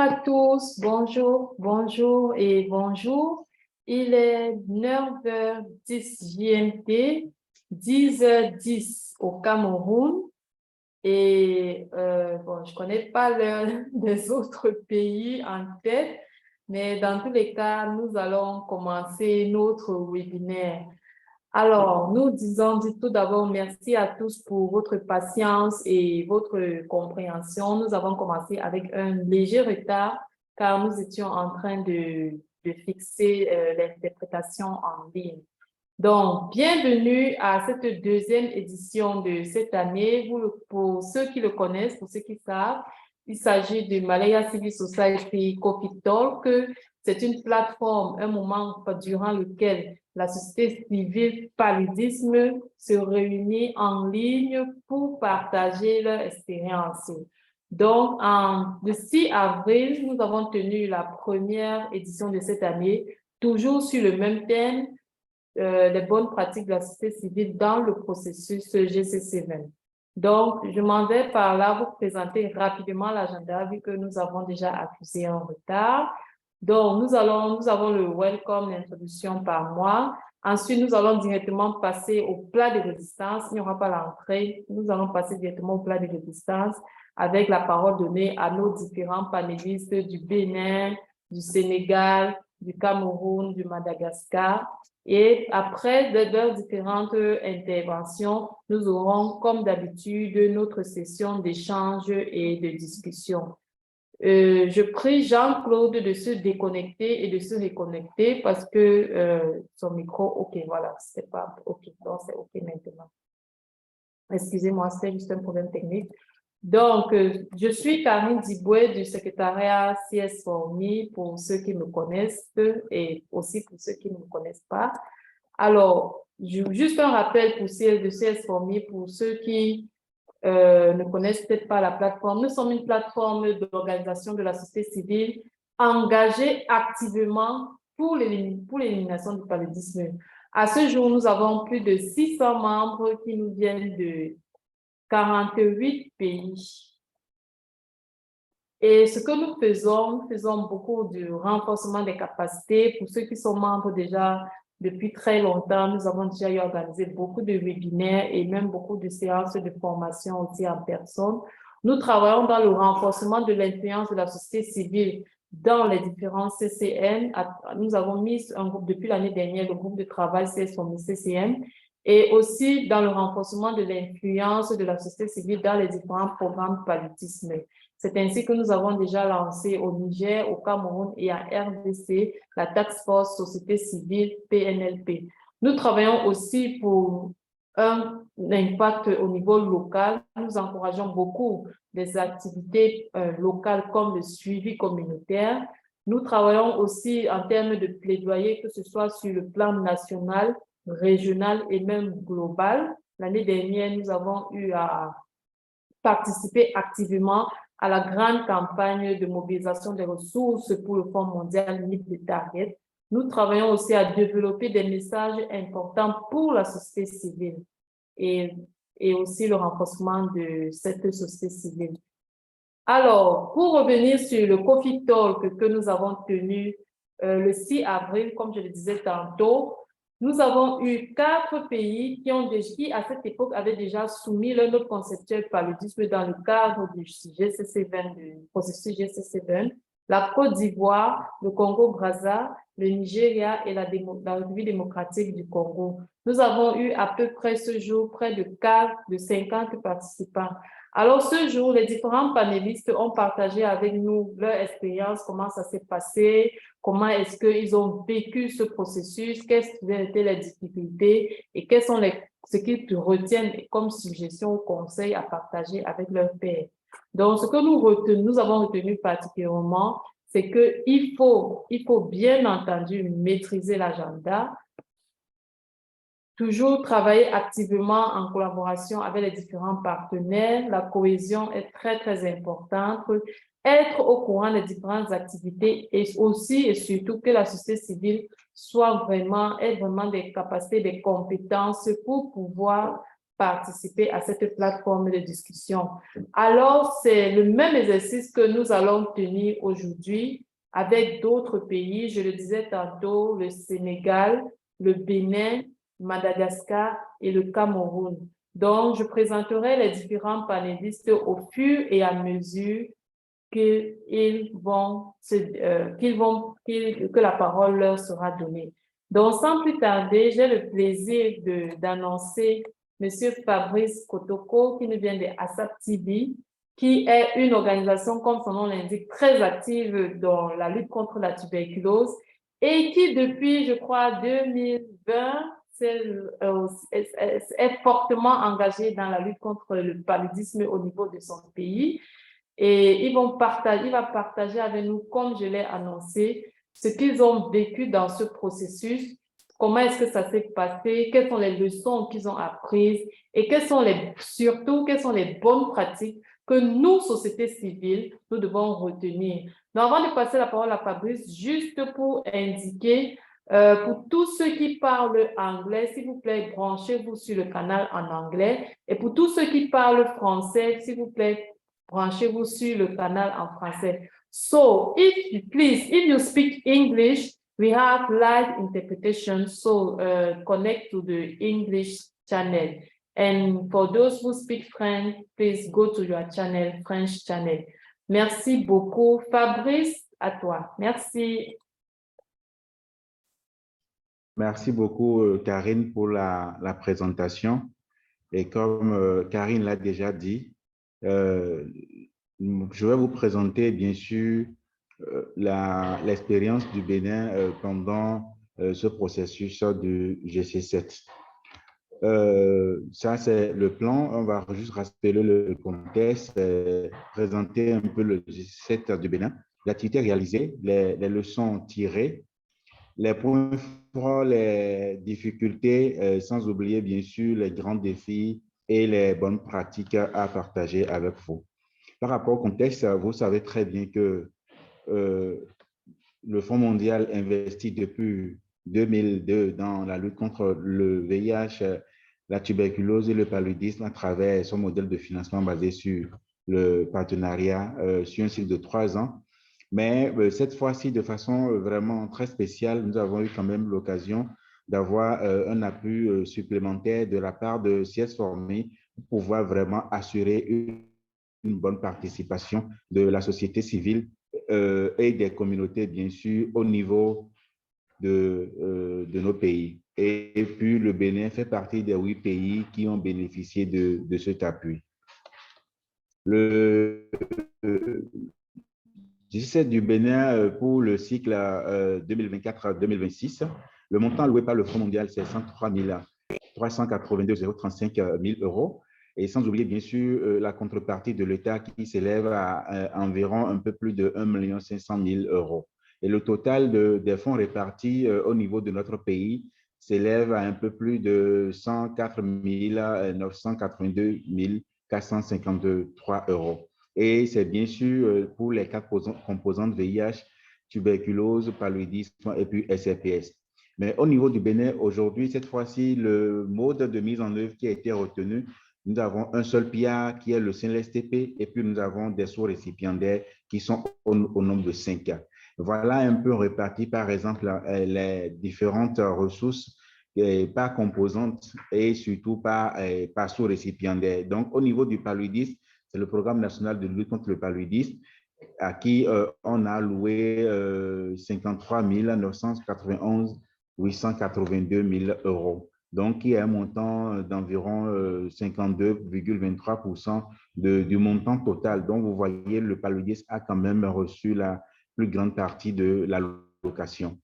à tous, bonjour et bonjour. Il est 9h10 GMT, 10h10 au Cameroun. Et bon, je ne connais pas l'heure des autres pays en tête, mais dans tous les cas, nous allons commencer notre webinaire. Alors, nous disons tout d'abord merci à tous pour votre patience et votre compréhension. Nous avons commencé avec un léger retard car nous étions en train de fixer l'interprétation en ligne. Donc, bienvenue à cette deuxième édition de cette année. Pour ceux qui le connaissent, pour ceux qui savent, il s'agit de Malaya Civil Society Coffee Talk. C'est une plateforme, un moment durant lequel la société civile paludisme se réunit en ligne pour partager leur expérience. Donc, le 6 avril, nous avons tenu la première édition de cette année, toujours sur le même thème, les bonnes pratiques de la société civile dans le processus GCC20. Donc, je m'en vais par là vous présenter rapidement l'agenda vu que nous avons déjà accusé un retard. Donc, nous avons le welcome, l'introduction par moi. Ensuite, nous allons directement passer au plat de résistance. Il n'y aura pas l'entrée. Nous allons passer directement au plat de résistance avec la parole donnée à nos différents panélistes du Bénin, du Sénégal, du Cameroun, du Madagascar. Et après leurs différentes interventions, nous aurons, comme d'habitude, notre session d'échange et de discussion. Je prie Jean-Claude de se déconnecter et de se reconnecter parce que son micro, OK, voilà, c'est pas OK, donc c'est OK maintenant. Excusez-moi, c'est juste un problème technique. Donc, je suis Karine Diboué du secrétariat CS Formi pour ceux qui me connaissent et aussi pour ceux qui ne me connaissent pas. Alors, juste un rappel pour ceux de CS Formi, pour ceux qui ne connaissent peut-être pas la plateforme. Nous sommes une plateforme d'organisation de la société civile engagée activement pour l'élimination du paludisme. À ce jour, nous avons plus de 600 membres qui nous viennent de 48 pays. Et ce que nous faisons beaucoup de renforcement des capacités. Pour ceux qui sont membres déjà depuis très longtemps, nous avons déjà organisé beaucoup de webinaires et même beaucoup de séances de formation aussi en personne. Nous travaillons dans le renforcement de l'influence de la société civile dans les différents CCN. Nous avons mis un groupe depuis l'année dernière, le groupe de travail CCM, et aussi dans le renforcement de l'influence de la société civile dans les différents programmes paludisme. C'est ainsi que nous avons déjà lancé au Niger, au Cameroun et à RDC la Task Force Société Civile PNLP. Nous travaillons aussi pour un impact au niveau local. Nous encourageons beaucoup des activités locales comme le suivi communautaire. Nous travaillons aussi en termes de plaidoyer, que ce soit sur le plan national, régional et même global. L'année dernière, nous avons eu à participer activement à la grande campagne de mobilisation des ressources pour le Fonds mondial Meet the Target. Nous travaillons aussi à développer des messages importants pour la société civile et aussi le renforcement de cette société civile. Alors, pour revenir sur le Coffee Talk que nous avons tenu le 6 avril, comme je le disais tantôt, nous avons eu 4 pays qui, à cette époque, avaient déjà soumis leur note conceptuelle paludisme dans le cadre du GCC20, du processus GCC20, la Côte d'Ivoire, le Congo-Brazza, le Nigeria et la République démocratique du Congo. Nous avons eu à peu près ce jour près de 50 participants. Alors, ce jour, les différents panélistes ont partagé avec nous leur expérience, comment ça s'est passé, comment est-ce qu'ils ont vécu ce processus, quelles étaient les difficultés et quels sont ce qu'ils retiennent comme suggestions ou conseils à partager avec leurs pairs. Donc, ce que nous avons retenu particulièrement, c'est qu'il faut bien entendu maîtriser l'agenda, toujours travailler activement en collaboration avec les différents partenaires. La cohésion est très, très importante. Être au courant des différentes activités et aussi et surtout que la société civile ait vraiment des capacités, des compétences pour pouvoir participer à cette plateforme de discussion. Alors, c'est le même exercice que nous allons tenir aujourd'hui avec d'autres pays. Je le disais tantôt, le Sénégal, le Bénin, Madagascar et le Cameroun. Donc, je présenterai les différents panélistes au fur et à mesure que la parole leur sera donnée. Donc, sans plus tarder, j'ai le plaisir d'annoncer Monsieur Fabrice Kotoko, qui nous vient de ASAP TV, qui est une organisation, comme son nom l'indique, très active dans la lutte contre la tuberculose et qui, depuis, je crois, 2020, est fortement engagée dans la lutte contre le paludisme au niveau de son pays. Et il va partager avec nous, comme je l'ai annoncé, ce qu'ils ont vécu dans ce processus, comment est-ce que ça s'est passé, quelles sont les leçons qu'ils ont apprises et surtout, quelles sont les bonnes pratiques que nous, société civile, nous devons retenir. Donc, avant de passer la parole à Fabrice, juste pour indiquer, pour tous ceux qui parlent anglais, s'il vous plaît, branchez-vous sur le canal en anglais. Et pour tous ceux qui parlent français, s'il vous plaît, branchez-vous sur le canal en français. So, if you speak English, we have live interpretation, so connect to the English channel. And for those who speak French, please go to your channel, French channel. Merci beaucoup. Fabrice, à toi. Merci. Merci beaucoup, Karine, pour la présentation. Et comme Karine l'a déjà dit, je vais vous présenter, bien sûr, l'expérience du Bénin pendant ce processus du GC7. Ça, c'est le plan. On va juste rappeler le contexte, présenter un peu le GC7 du Bénin, l'activité réalisée, les leçons tirées, les points forts, les difficultés, sans oublier, bien sûr, les grands défis et les bonnes pratiques à partager avec vous. Par rapport au contexte, vous savez très bien que le Fonds mondial investit depuis 2002 dans la lutte contre le VIH, la tuberculose et le paludisme à travers son modèle de financement basé sur le partenariat sur un cycle de 3 ans. Mais cette fois-ci, de façon vraiment très spéciale, nous avons eu quand même l'occasion d'avoir un appui supplémentaire de la part de CS Formés pour pouvoir vraiment assurer une bonne participation de la société civile et des communautés, bien sûr, au niveau de nos pays. Et puis, le Bénin fait partie des 8 pays qui ont bénéficié de cet appui. Le G7 du Bénin pour le cycle 2024-2026, le montant alloué par le Fonds mondial, c'est 103 382,35 euros. Et sans oublier, bien sûr, la contrepartie de l'État qui s'élève à environ un peu plus de 1 500 000 euros. Et le total des fonds répartis au niveau de notre pays s'élève à un peu plus de 104 982 453 euros. Et c'est bien sûr pour les 4 composantes VIH, tuberculose, paludisme et puis SRPS. Mais au niveau du Bénin, aujourd'hui, cette fois-ci, le mode de mise en œuvre qui a été retenu, nous avons un seul PIA qui est le CNLSTP et puis nous avons des sous-récipiendaires qui sont au nombre de 5. Voilà un peu réparti, par exemple, les différentes ressources par composante et surtout par sous-récipiendaire. Donc, au niveau du paludisme, c'est le programme national de lutte contre le paludisme à qui on a alloué 53 991 882 000 euros. Donc, il y a un montant d'environ 52,23% du montant total. Donc, vous voyez, le paludisme a quand même reçu la plus grande partie de l'allocation.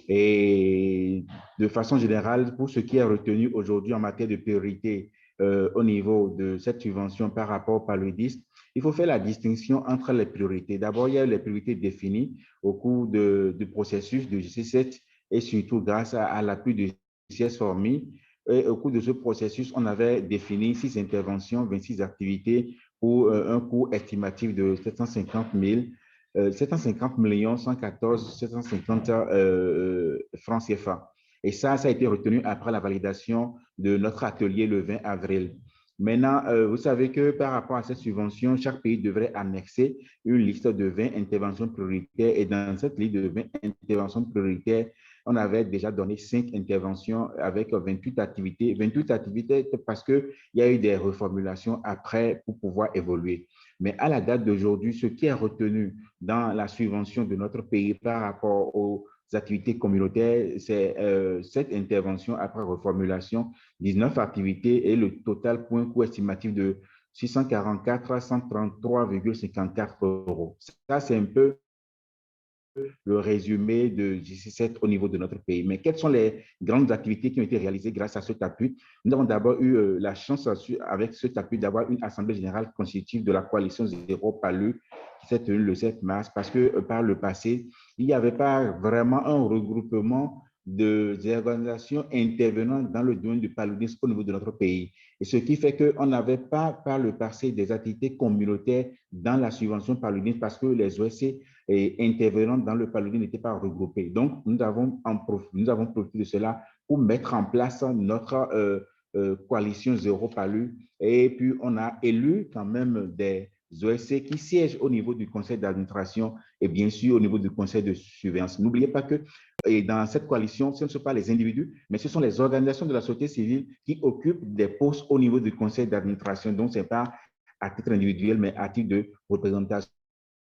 Et de façon générale, pour ce qui est retenu aujourd'hui en matière de priorité au niveau de cette subvention par rapport au paludisme, il faut faire la distinction entre les priorités. D'abord, il y a les priorités définies au cours du processus de GC7 et surtout grâce à l'appui de CS Formi. Et au cours de ce processus, on avait défini 6 interventions, 26 activités pour un coût estimatif de 750 114 750 francs CFA. Et ça a été retenu après la validation de notre atelier le 20 avril. Maintenant, vous savez que par rapport à cette subvention, chaque pays devrait annexer une liste de 20 interventions prioritaires. Et dans cette liste de 20 interventions prioritaires, on avait déjà donné 5 interventions avec 28 activités. 28 activités parce qu'il y a eu des reformulations après pour pouvoir évoluer. Mais à la date d'aujourd'hui, ce qui est retenu dans la subvention de notre pays par rapport aux activités communautaires, c'est cette intervention après reformulation, 19 activités et le total point coût estimatif de 644 à 133,54 euros. Ça, c'est un peu le résumé de GC7 au niveau de notre pays. Mais quelles sont les grandes activités qui ont été réalisées grâce à cet appui? Nous avons d'abord eu la chance avec cet appui d'avoir une assemblée générale constitutive de la coalition Zéro Palu qui s'est tenue le 7 mars parce que par le passé, il n'y avait pas vraiment un regroupement des organisations intervenant dans le domaine du paludisme au niveau de notre pays. Et ce qui fait qu'on n'avait pas par le passé des activités communautaires dans la subvention paludisme parce que les OSC intervenant dans le paludisme n'étaient pas regroupés. Donc, nous avons profité de cela pour mettre en place notre coalition Zéro Palu. Et puis, on a élu quand même des OSC qui siègent au niveau du conseil d'administration et bien sûr au niveau du conseil de surveillance. N'oubliez pas que dans cette coalition, ce ne sont pas les individus, mais ce sont les organisations de la société civile qui occupent des postes au niveau du conseil d'administration. Donc, ce n'est pas à titre individuel, mais à titre de représentation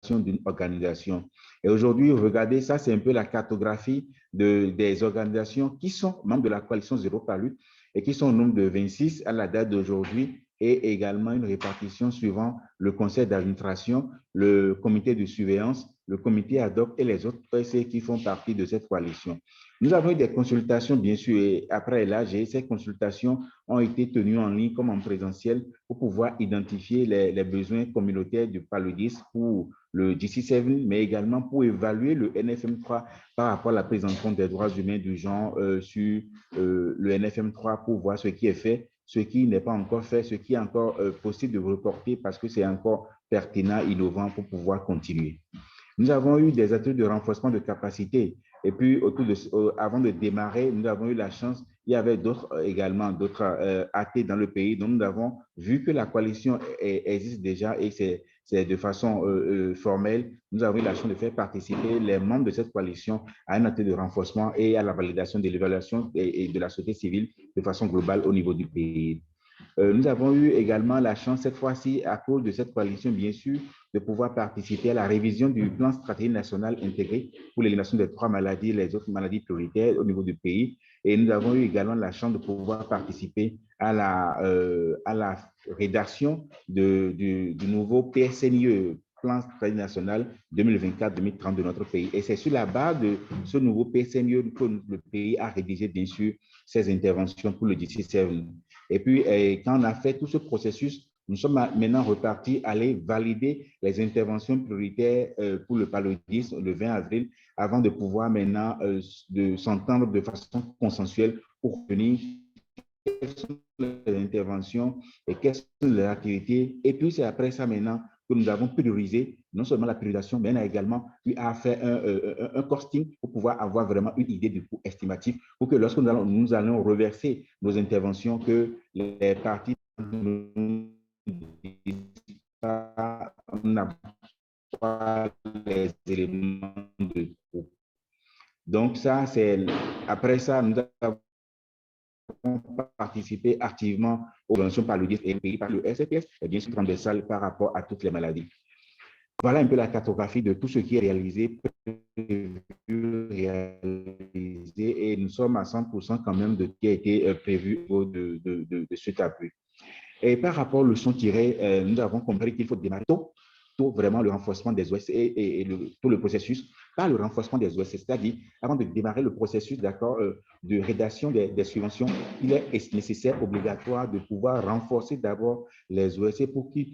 d'une organisation. Et aujourd'hui, regardez, ça, c'est un peu la cartographie des organisations qui sont membres de la coalition Zéro Palu et qui sont au nombre de 26 à la date d'aujourd'hui et également une répartition suivant le conseil d'administration, le comité de surveillance, le comité ad hoc et les autres OSC qui font partie de cette coalition. Nous avons eu des consultations, bien sûr, et après l'AG, ces consultations ont été tenues en ligne comme en présentiel pour pouvoir identifier les besoins communautaires du paludisme pour le GC7, mais également pour évaluer le NFM3 par rapport à la prise en compte des droits humains du genre sur le NFM3 pour voir ce qui est fait, ce qui n'est pas encore fait, ce qui est encore possible de reporter parce que c'est encore pertinent, innovant pour pouvoir continuer. Nous avons eu des ateliers de renforcement de capacité. Et puis, avant de démarrer, nous avons eu la chance, il y avait également d'autres AT dans le pays. Donc, nous avons vu que la coalition existe déjà et c'est de façon formelle. Nous avons eu la chance de faire participer les membres de cette coalition à un atelier de renforcement et à la validation de l'évaluation et de la société civile de façon globale au niveau du pays. Nous avons eu également la chance, cette fois-ci, à cause de cette coalition, bien sûr, de pouvoir participer à la révision du plan stratégique national intégré pour l'élimination des 3 maladies et les autres maladies prioritaires au niveau du pays. Et nous avons eu également la chance de pouvoir participer à la rédaction du nouveau PSNIE, Plan stratégique national 2024-2030 de notre pays. Et c'est sur la base de ce nouveau PSNIE que le pays a rédigé, bien sûr, ses interventions pour le GC7. Et puis, quand on a fait tout ce processus, nous sommes maintenant repartis aller valider les interventions prioritaires pour le paludisme le 20 avril avant de pouvoir maintenant s'entendre de façon consensuelle pour venir quelles sont les interventions et quelles sont les activités. Et puis, c'est après ça maintenant que nous avons priorisé non seulement la priorisation, mais on a également eu à faire un costing pour pouvoir avoir vraiment une idée du coût estimatif pour que lorsque nous allons reverser nos interventions, que les parties n'ont pas les éléments de coût. Donc ça, c'est après ça, nous avons participer activement aux préventions paludisme et pays par le SCPS et bien sûr transversal par rapport à toutes les maladies. Voilà un peu la cartographie de tout ce qui est réalisé, et nous sommes à 100% quand même de ce qui a été prévu de cet appui. Et par rapport aux leçons tirées, nous avons compris qu'il faut démarrer tôt vraiment le renforcement des OS et tout le processus par le renforcement des OS, c'est-à-dire avant de démarrer le processus de rédaction des subventions, il est nécessaire, obligatoire de pouvoir renforcer d'abord les OS pour qu'ils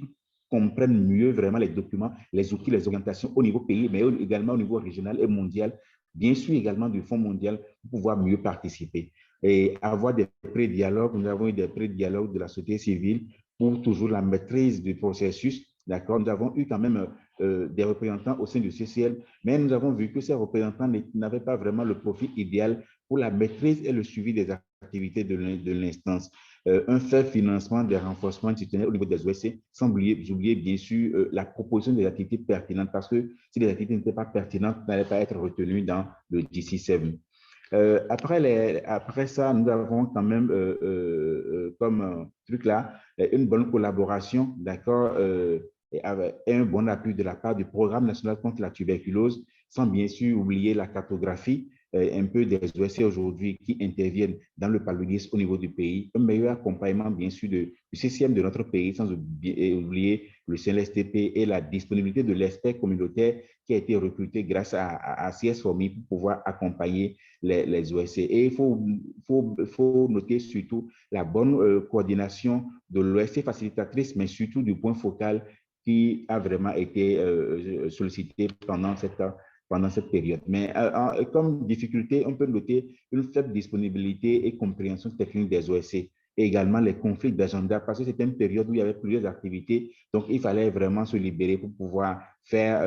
comprennent mieux vraiment les documents, les outils, les orientations au niveau pays, mais également au niveau régional et mondial, bien sûr également du Fonds mondial pour pouvoir mieux participer. Et avoir des pré-dialogues, nous avons eu des pré-dialogues de la société civile pour toujours la maîtrise du processus D'accord? Nous avons eu quand même des représentants au sein du CCL, mais nous avons vu que ces représentants n'avaient pas vraiment le profil idéal pour la maîtrise et le suivi des activités de l'instance. Un faible financement des renforcements institutionnels au niveau des OSC, sans oublier bien sûr la proposition des activités pertinentes, parce que si les activités n'étaient pas pertinentes, n'allaient pas être retenues dans le DC7. Après ça, nous avons quand même comme truc là une bonne collaboration, d'accord, et un bon appui de la part du Programme national contre la tuberculose, sans bien sûr oublier la cartographie un peu des OSC aujourd'hui qui interviennent dans le paludisme au niveau du pays, un meilleur accompagnement bien sûr du CCM de notre pays, sans oublier le CNSTP et la disponibilité de l'expert communautaire qui a été recruté grâce à CS Formi pour pouvoir accompagner les OSC. Et il faut noter surtout la bonne coordination de l'OSC facilitatrice, mais surtout du point focal qui a vraiment été sollicité pendant cette période. Mais comme difficulté, on peut noter une faible disponibilité et compréhension technique des OSC et également les conflits d'agenda parce que c'était une période où il y avait plusieurs activités, donc il fallait vraiment se libérer pour pouvoir faire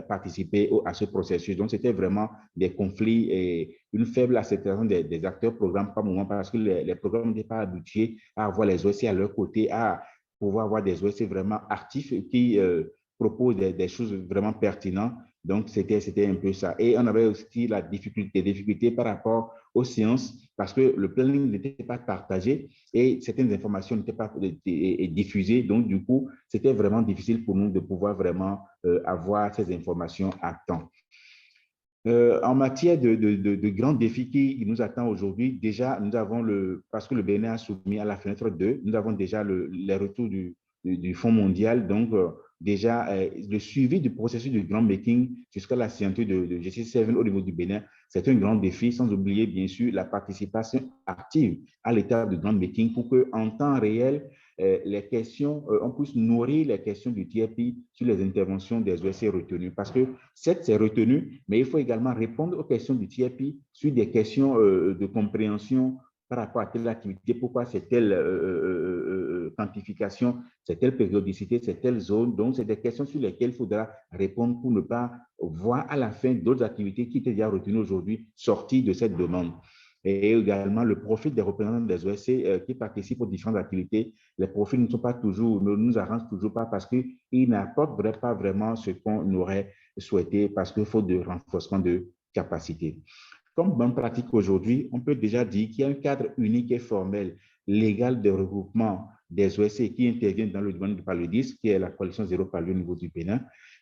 participer à ce processus. Donc c'était vraiment des conflits et une faible acceptation des acteurs programmes par moment parce que les programmes n'étaient pas habitués à avoir les OSC à leur côté, à pouvoir avoir des OSC vraiment actifs qui proposent des choses vraiment pertinentes. Donc, c'était un peu ça. Et on avait aussi la difficulté par rapport aux séances parce que le planning n'était pas partagé et certaines informations n'étaient pas diffusées. Donc, du coup, c'était vraiment difficile pour nous de pouvoir vraiment avoir ces informations à temps. En matière de grands défis qui nous attendent aujourd'hui, déjà, nous avons parce que le Bénin a soumis à la fenêtre 2, nous avons déjà les retours du Fonds mondial. Donc, déjà, le suivi du processus du grand making jusqu'à la signature de GC7 au niveau du Bénin, c'est un grand défi, sans oublier, bien sûr, la participation active à l'étape du grand making pour qu'en temps réel, les questions, on puisse nourrir les questions du TRP sur les interventions des OSC retenues. Parce que certes, c'est retenu, mais il faut également répondre aux questions du TRP sur des questions de compréhension par rapport à telle activité, pourquoi c'est telle quantification, c'est telle périodicité, c'est telle zone. Donc, c'est des questions sur lesquelles il faudra répondre pour ne pas voir à la fin d'autres activités qui étaient déjà retenues aujourd'hui sortir de cette demande. Et également le profil des représentants des OSC qui participent aux différentes activités. Les profils ne nous arrangent toujours pas parce qu'ils n'apportent pas vraiment ce qu'on aurait souhaité parce qu'il faut de renforcement de capacité. Comme bonne pratique aujourd'hui, on peut déjà dire qu'il y a un cadre unique et formel légal de regroupement des OSC qui interviennent dans le domaine du paludisme, qui est la coalition Zéro Palud au niveau du Bénin,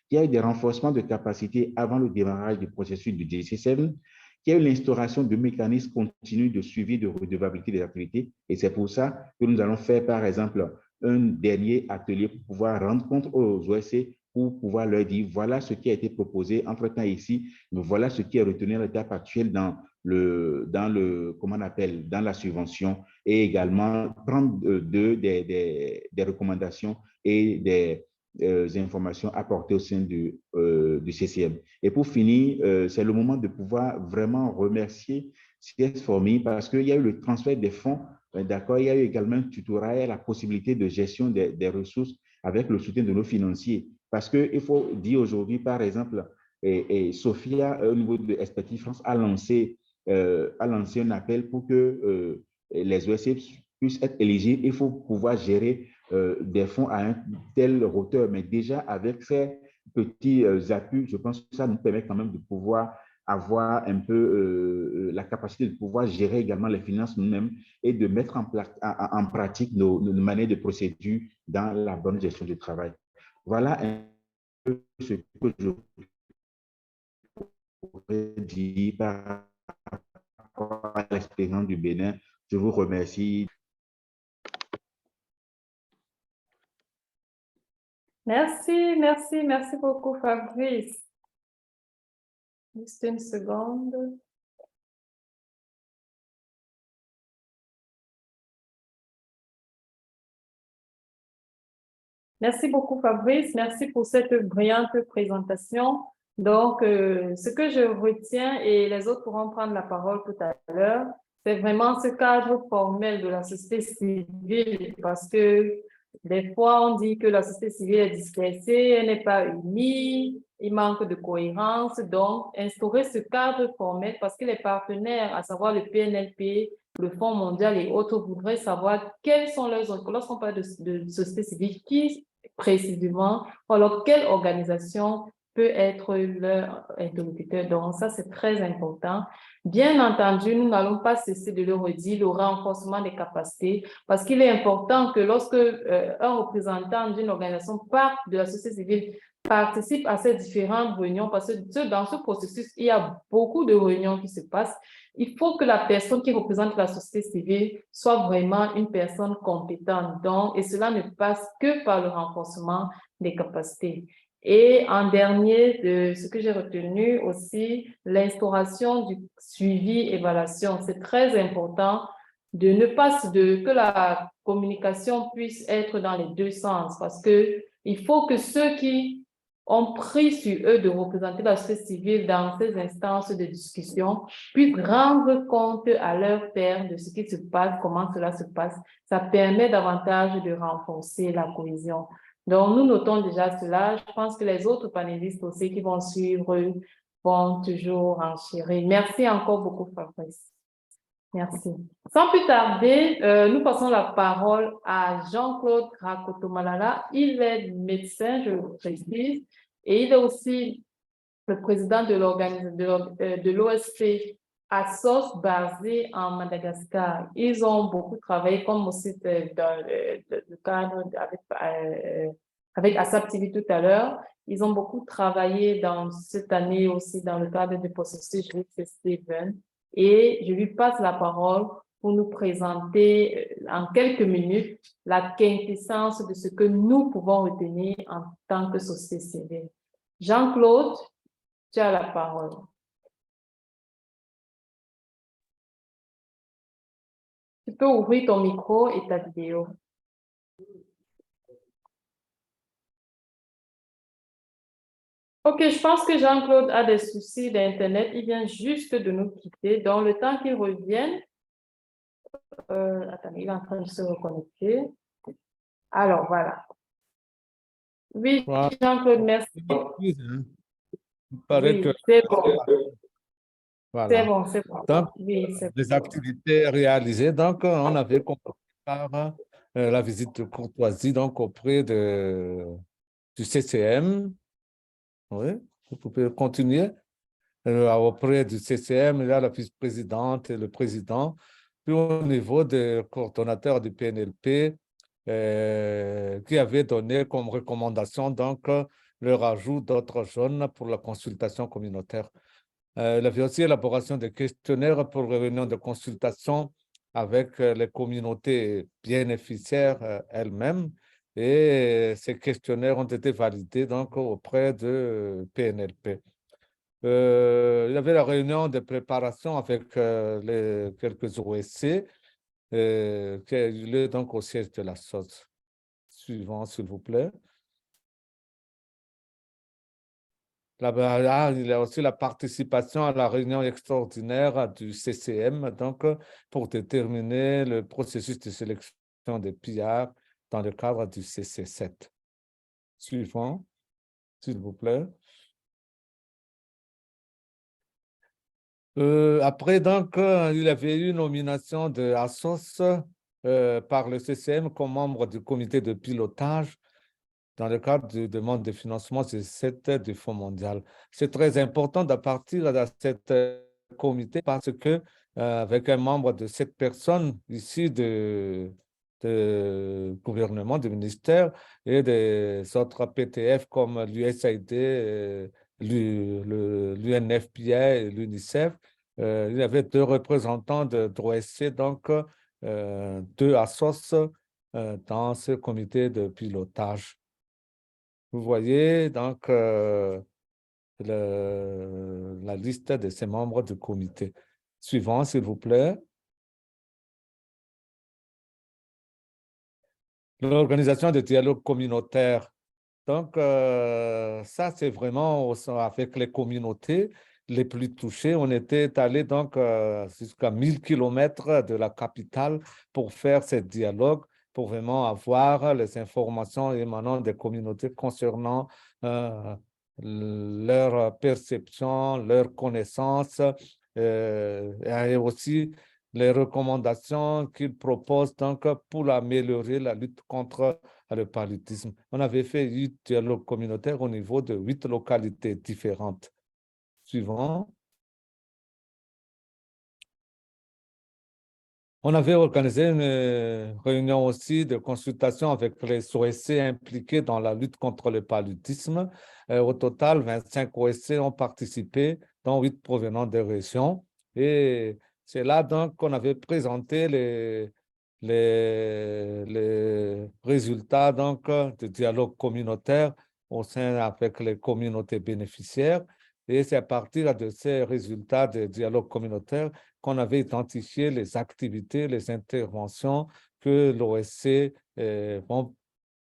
qu'il y a eu des renforcements de capacité avant le démarrage du processus du DC7, qu'il y a eu l'instauration de mécanismes continus de suivi de redevabilité des activités. Et c'est pour ça que nous allons faire, par exemple, un dernier atelier pour pouvoir rendre compte aux OSC pour pouvoir leur dire voilà ce qui a été proposé entre-temps ici, mais voilà ce qui est retenu à l'étape actuelle dans comment on appelle, dans la subvention et également prendre des recommandations et des informations apportées au sein du CCM. Et pour finir, c'est le moment de pouvoir vraiment remercier CS Formi parce qu'il y a eu le transfert des fonds, d'accord, il y a eu également un tutorat et la possibilité de gestion des ressources avec le soutien de nos financiers. Parce qu'il faut dire aujourd'hui, par exemple, et Sophia, au niveau de Expertise France, a lancé un appel pour que les OSC puissent être éligibles. Il faut pouvoir gérer des fonds à un tel hauteur. Mais déjà, avec ces petits appuis, je pense que ça nous permet quand même de pouvoir avoir un peu la capacité de pouvoir gérer également les finances nous-mêmes et de mettre en pratique nos manières de procédure dans la bonne gestion du travail. Voilà un peu ce que je pourrais dire par rapport à l'expérience du Bénin. Je vous remercie. Merci, merci, merci beaucoup, Fabrice. Juste une seconde. Merci beaucoup, Fabrice. Merci pour cette brillante présentation. Donc, ce que je retiens, et les autres pourront prendre la parole tout à l'heure, c'est vraiment ce cadre formel de la société civile parce que Des fois, on dit que la société civile est dispersée, elle n'est pas unie, il manque de cohérence. Donc, instaurer ce cadre formel parce que les partenaires, à savoir le PNLP, le Fonds mondial et autres, voudraient savoir quels sont leurs... Lorsqu'on parle de société civile, qui précisément, ou alors quelle organisation peut être leur interlocuteur. Donc, ça, c'est très important. Bien entendu, nous n'allons pas cesser de le redire, le renforcement des capacités, parce qu'il est important que lorsque un représentant d'une organisation part de la société civile participe à ces différentes réunions, parce que dans ce processus, il y a beaucoup de réunions qui se passent. Il faut que la personne qui représente la société civile soit vraiment une personne compétente. Donc, et cela ne passe que par le renforcement des capacités. Et en dernier, de ce que j'ai retenu aussi, l'instauration du suivi-évaluation. C'est très important de ne pas que la communication puisse être dans les deux sens parce que il faut que ceux qui ont pris sur eux de représenter la société civile dans ces instances de discussion puissent rendre compte à leur pairs de ce qui se passe, comment cela se passe. Ça permet davantage de renforcer la cohésion. Donc, nous notons déjà cela. Je pense que les autres panélistes aussi qui vont suivre vont toujours enchérir. Merci encore beaucoup, Fabrice. Merci. Sans plus tarder, nous passons la parole à Jean-Claude Rakotomalala. Il est médecin, je le précise, et il est aussi le président de l'OSP ASSOS basé en Madagascar. Ils ont beaucoup travaillé, comme aussi dans le cadre avec Assap TV tout à l'heure. Ils ont beaucoup travaillé dans cette année aussi dans le cadre du processus juridique Steven. Et je lui passe la parole pour nous présenter en quelques minutes la quintessence de ce que nous pouvons retenir en tant que société civile. Jean-Claude, tu as la parole. Tu peux ouvrir ton micro et ta vidéo. Ok, je pense que Jean-Claude a des soucis d'Internet. Il vient juste de nous quitter. Dans le temps qu'il revienne, attendez, il est en train de se reconnecter. Alors, voilà. Oui, Voilà. Jean-Claude, merci. Il paraît Oui, que c'est bon. voilà. C'est bon, c'est bon. Donc, Oui, c'est les bon. activités réalisées, donc on avait compris par la visite de courtoisie donc auprès du CCM. Oui, vous pouvez continuer. Auprès du CCM, il y a la vice-présidente et le président. Puis au niveau des coordonnateurs du PNLP, qui avait donné comme recommandation donc le rajout d'autres jeunes pour la consultation communautaire. Il y avait aussi l'élaboration des questionnaires pour les réunions de consultation avec les communautés bénéficiaires elles-mêmes. Et ces questionnaires ont été validés donc auprès de PNLP. Il y avait la réunion de préparation avec quelques OSC qui a eu lieu donc au siège de la SOS. Suivant, s'il vous plaît. Là, il y a aussi la participation à la réunion extraordinaire du CCM, donc pour déterminer le processus de sélection des PR dans le cadre du CC7. Suivant, s'il vous plaît. Après, donc, il y avait eu une nomination de ASSOS par le CCM comme membre du comité de pilotage dans le cadre de demande de financement du Fonds mondial. C'est très important de partir de cet comité parce que avec un membre de 7 personnes ici du gouvernement, du ministère et des autres PTF comme l'USAID, l'UNFPA et l'UNICEF, il y avait 2 représentants de l'OSC, donc 2 ASSOS dans ce comité de pilotage. Vous voyez donc la liste de ces membres du comité. Suivant, s'il vous plaît. L'organisation de dialogue communautaire. Donc, ça, c'est vraiment avec les communautés les plus touchées. On était allé donc jusqu'à 1000 kilomètres de la capitale pour faire ce dialogue pour vraiment avoir les informations émanant des communautés concernant leur perception, leur connaissance et aussi les recommandations qu'ils proposent donc pour améliorer la lutte contre le paludisme. On avait fait 8 dialogues communautaires au niveau de 8 localités différentes. Suivant. On avait organisé une réunion aussi de consultation avec les OSC impliqués dans la lutte contre le paludisme. Au total, 25 OSC ont participé, dont 8 provenant des régions. Et c'est là donc qu'on avait présenté les résultats donc, du dialogue communautaire au sein avec les communautés bénéficiaires. Et c'est à partir de ces résultats du dialogue communautaire qu'on avait identifié les activités, les interventions que l'OSC vont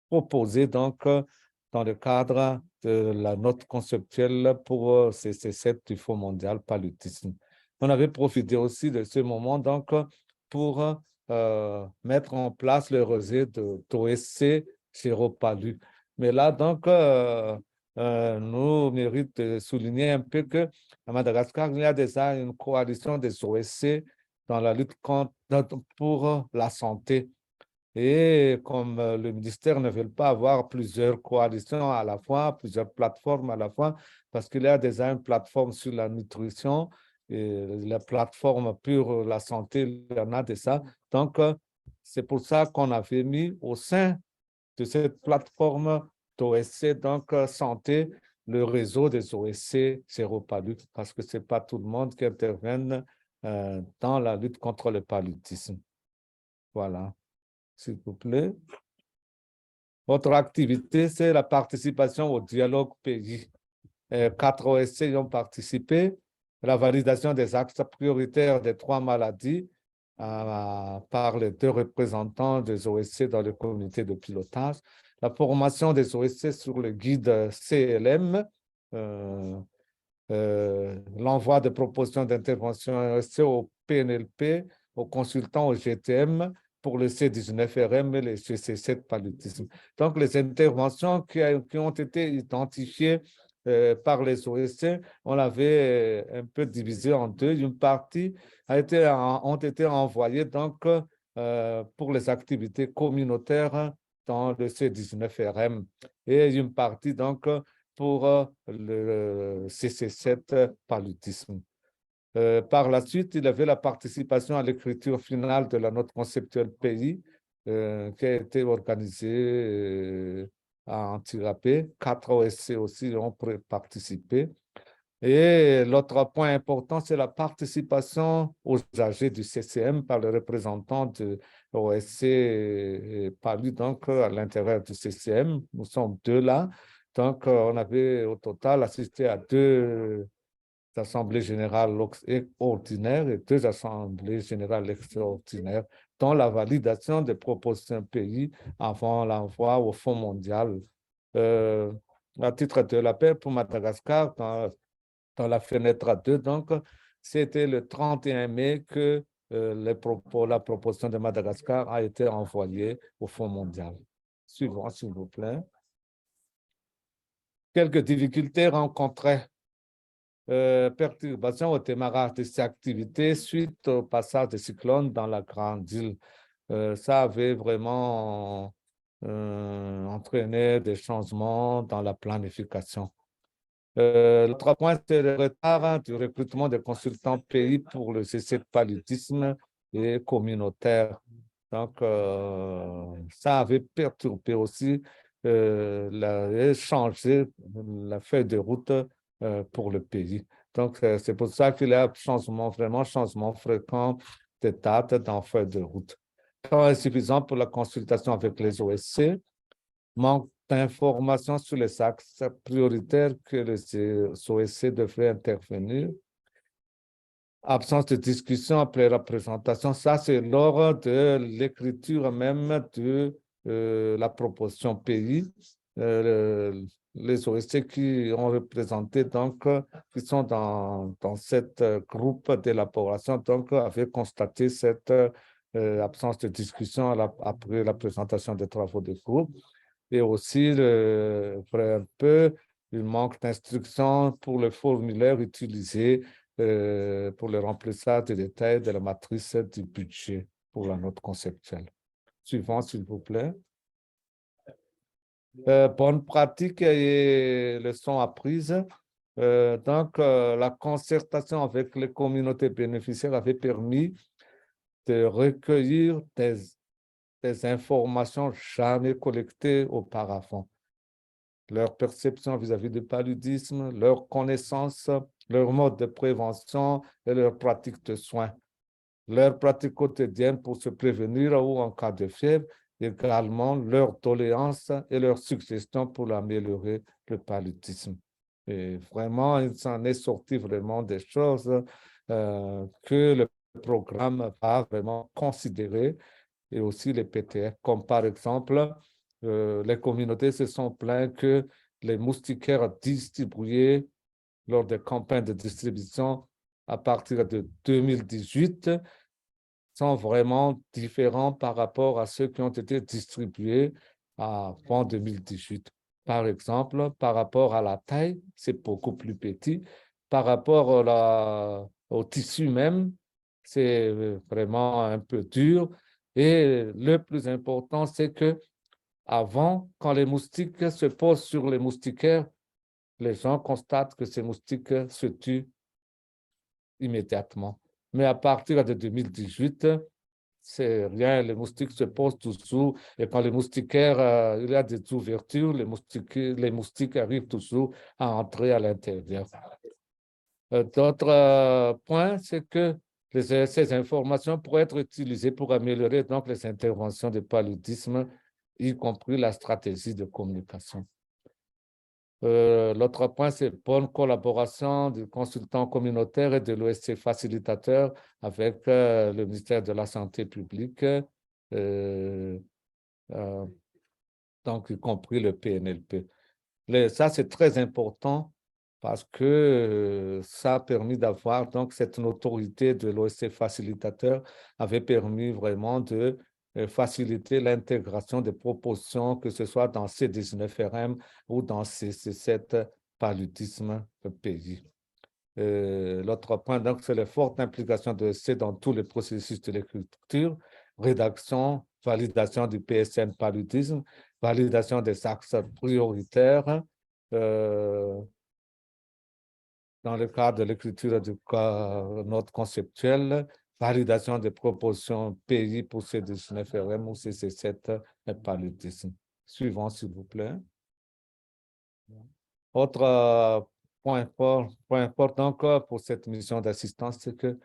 proposer donc dans le cadre de la note conceptuelle pour CC7 du Fonds mondial paludisme. On avait profité aussi de ce moment donc pour mettre en place le réseau d'OSC Séropalu. Mais là donc, nous mérite de souligner un peu que à Madagascar, il y a déjà une coalition des OSC dans la lutte pour la santé. Et comme le ministère ne veut pas avoir plusieurs coalitions à la fois, plusieurs plateformes à la fois, parce qu'il y a déjà une plateforme sur la nutrition, et la plateforme pour la santé, il y en a déjà. Donc, c'est pour ça qu'on avait mis au sein de cette plateforme d'OSC, donc santé, le réseau des OSC Séropalu, parce que ce n'est pas tout le monde qui intervient dans la lutte contre le paludisme. Voilà, s'il vous plaît. Votre activité, c'est la participation au dialogue pays. 4 OSC y ont participé. La validation des axes prioritaires des 3 maladies par les 2 représentants des OSC dans le comité de pilotage. La formation des OSC sur le guide CLM, l'envoi de propositions d'intervention OSC au PNLP, aux consultants au GTM pour le C19RM et le CC7 paludisme. Donc, les interventions qui ont été identifiées par les OSC, on l'avait un peu divisé en 2. Une partie ont été envoyées donc, pour les activités communautaires dans le C19RM et une partie donc pour le CC7 paludisme. Par la suite, il y avait la participation à l'écriture finale de la note conceptuelle pays qui a été organisée à Antirapé. 4 OSC aussi ont participé. Et l'autre point important, c'est la participation aux AG du CCM par le représentant de l'OSC PALU, donc à l'intérieur du CCM. Nous sommes 2 là. Donc, on avait au total assisté à 2 assemblées générales ordinaires et 2 assemblées générales extraordinaires, dont la validation des propositions pays avant l'envoi au Fonds mondial. À titre de la paix pour Madagascar, dans la fenêtre 2, donc, c'était le 31 mai que la proposition de Madagascar a été envoyée au Fonds mondial. Suivant, s'il vous plaît. Quelques difficultés rencontrées. Perturbations au démarrage de ces activités suite au passage des cyclones dans la Grande Île. Ça avait vraiment entraîné des changements dans la planification. L'autre point, c'est le retard du recrutement des consultants pays pour le CC paludisme et communautaire. Donc, ça avait perturbé aussi changé la feuille de route pour le pays. Donc, c'est pour ça qu'il y a changement fréquent de dates dans la feuille de route. Temps insuffisant pour la consultation avec les OSC, manque d'informations sur les axes prioritaires que les OSC devraient intervenir, absence de discussion après la présentation, ça c'est lors de l'écriture même de la proposition pays. Les OSC qui ont représenté, donc, qui sont dans cette groupe d'élaboration, donc, avaient constaté cette absence de discussion après la présentation des travaux de groupe. Et aussi, un peu, il manque d'instructions pour le formulaire utilisé pour le remplissage des détails de la matrice du budget pour la note conceptuelle. Suivant, s'il vous plaît. Bonne pratique et leçons apprises. La concertation avec les communautés bénéficiaires avait permis de recueillir des informations jamais collectées auparavant. Leur perception vis-à-vis du paludisme, leur connaissance, leur mode de prévention et leur pratique de soins. Leur pratique quotidienne pour se prévenir ou en cas de fièvre, également leurs doléances et leurs suggestions pour améliorer le paludisme. Et vraiment, il s'en est sorti vraiment des choses que le programme va vraiment considérer, et aussi les PTF, comme par exemple, les communautés se sont plaintes que les moustiquaires distribués lors des campagnes de distribution à partir de 2018 sont vraiment différents par rapport à ceux qui ont été distribués avant 2018. Par exemple, par rapport à la taille, c'est beaucoup plus petit. Par rapport au tissu même, c'est vraiment un peu dur. Et le plus important, c'est que avant, quand les moustiques se posent sur les moustiquaires, les gens constatent que ces moustiques se tuent immédiatement. Mais à partir de 2018, c'est rien, les moustiques se posent toujours. Et quand les moustiquaires, il y a des ouvertures, les moustiques arrivent toujours à entrer à l'intérieur. D'autres points, c'est que ces informations pourraient être utilisées pour améliorer donc les interventions de paludisme, y compris la stratégie de communication. L'autre point, c'est bonne collaboration du consultant communautaire et de l'OSC facilitateur avec le ministère de la Santé publique, donc y compris le PNLP. Ça, c'est très important parce que ça a permis d'avoir donc cette notoriété de l'OSC facilitateur, avait permis vraiment de faciliter l'intégration des propositions, que ce soit dans C19RM ou dans CC7 paludisme pays. L'autre point, donc, c'est la forte implication de l'OSC dans tous les processus de l'écriture, rédaction, validation du PSN paludisme, validation des axes prioritaires, dans le cadre de l'écriture du note conceptuelle, validation des propositions pays pour C19RM ou CC7 paludisme. Suivant, s'il vous plaît. Autre point fort encore pour cette mission d'assistance, c'est que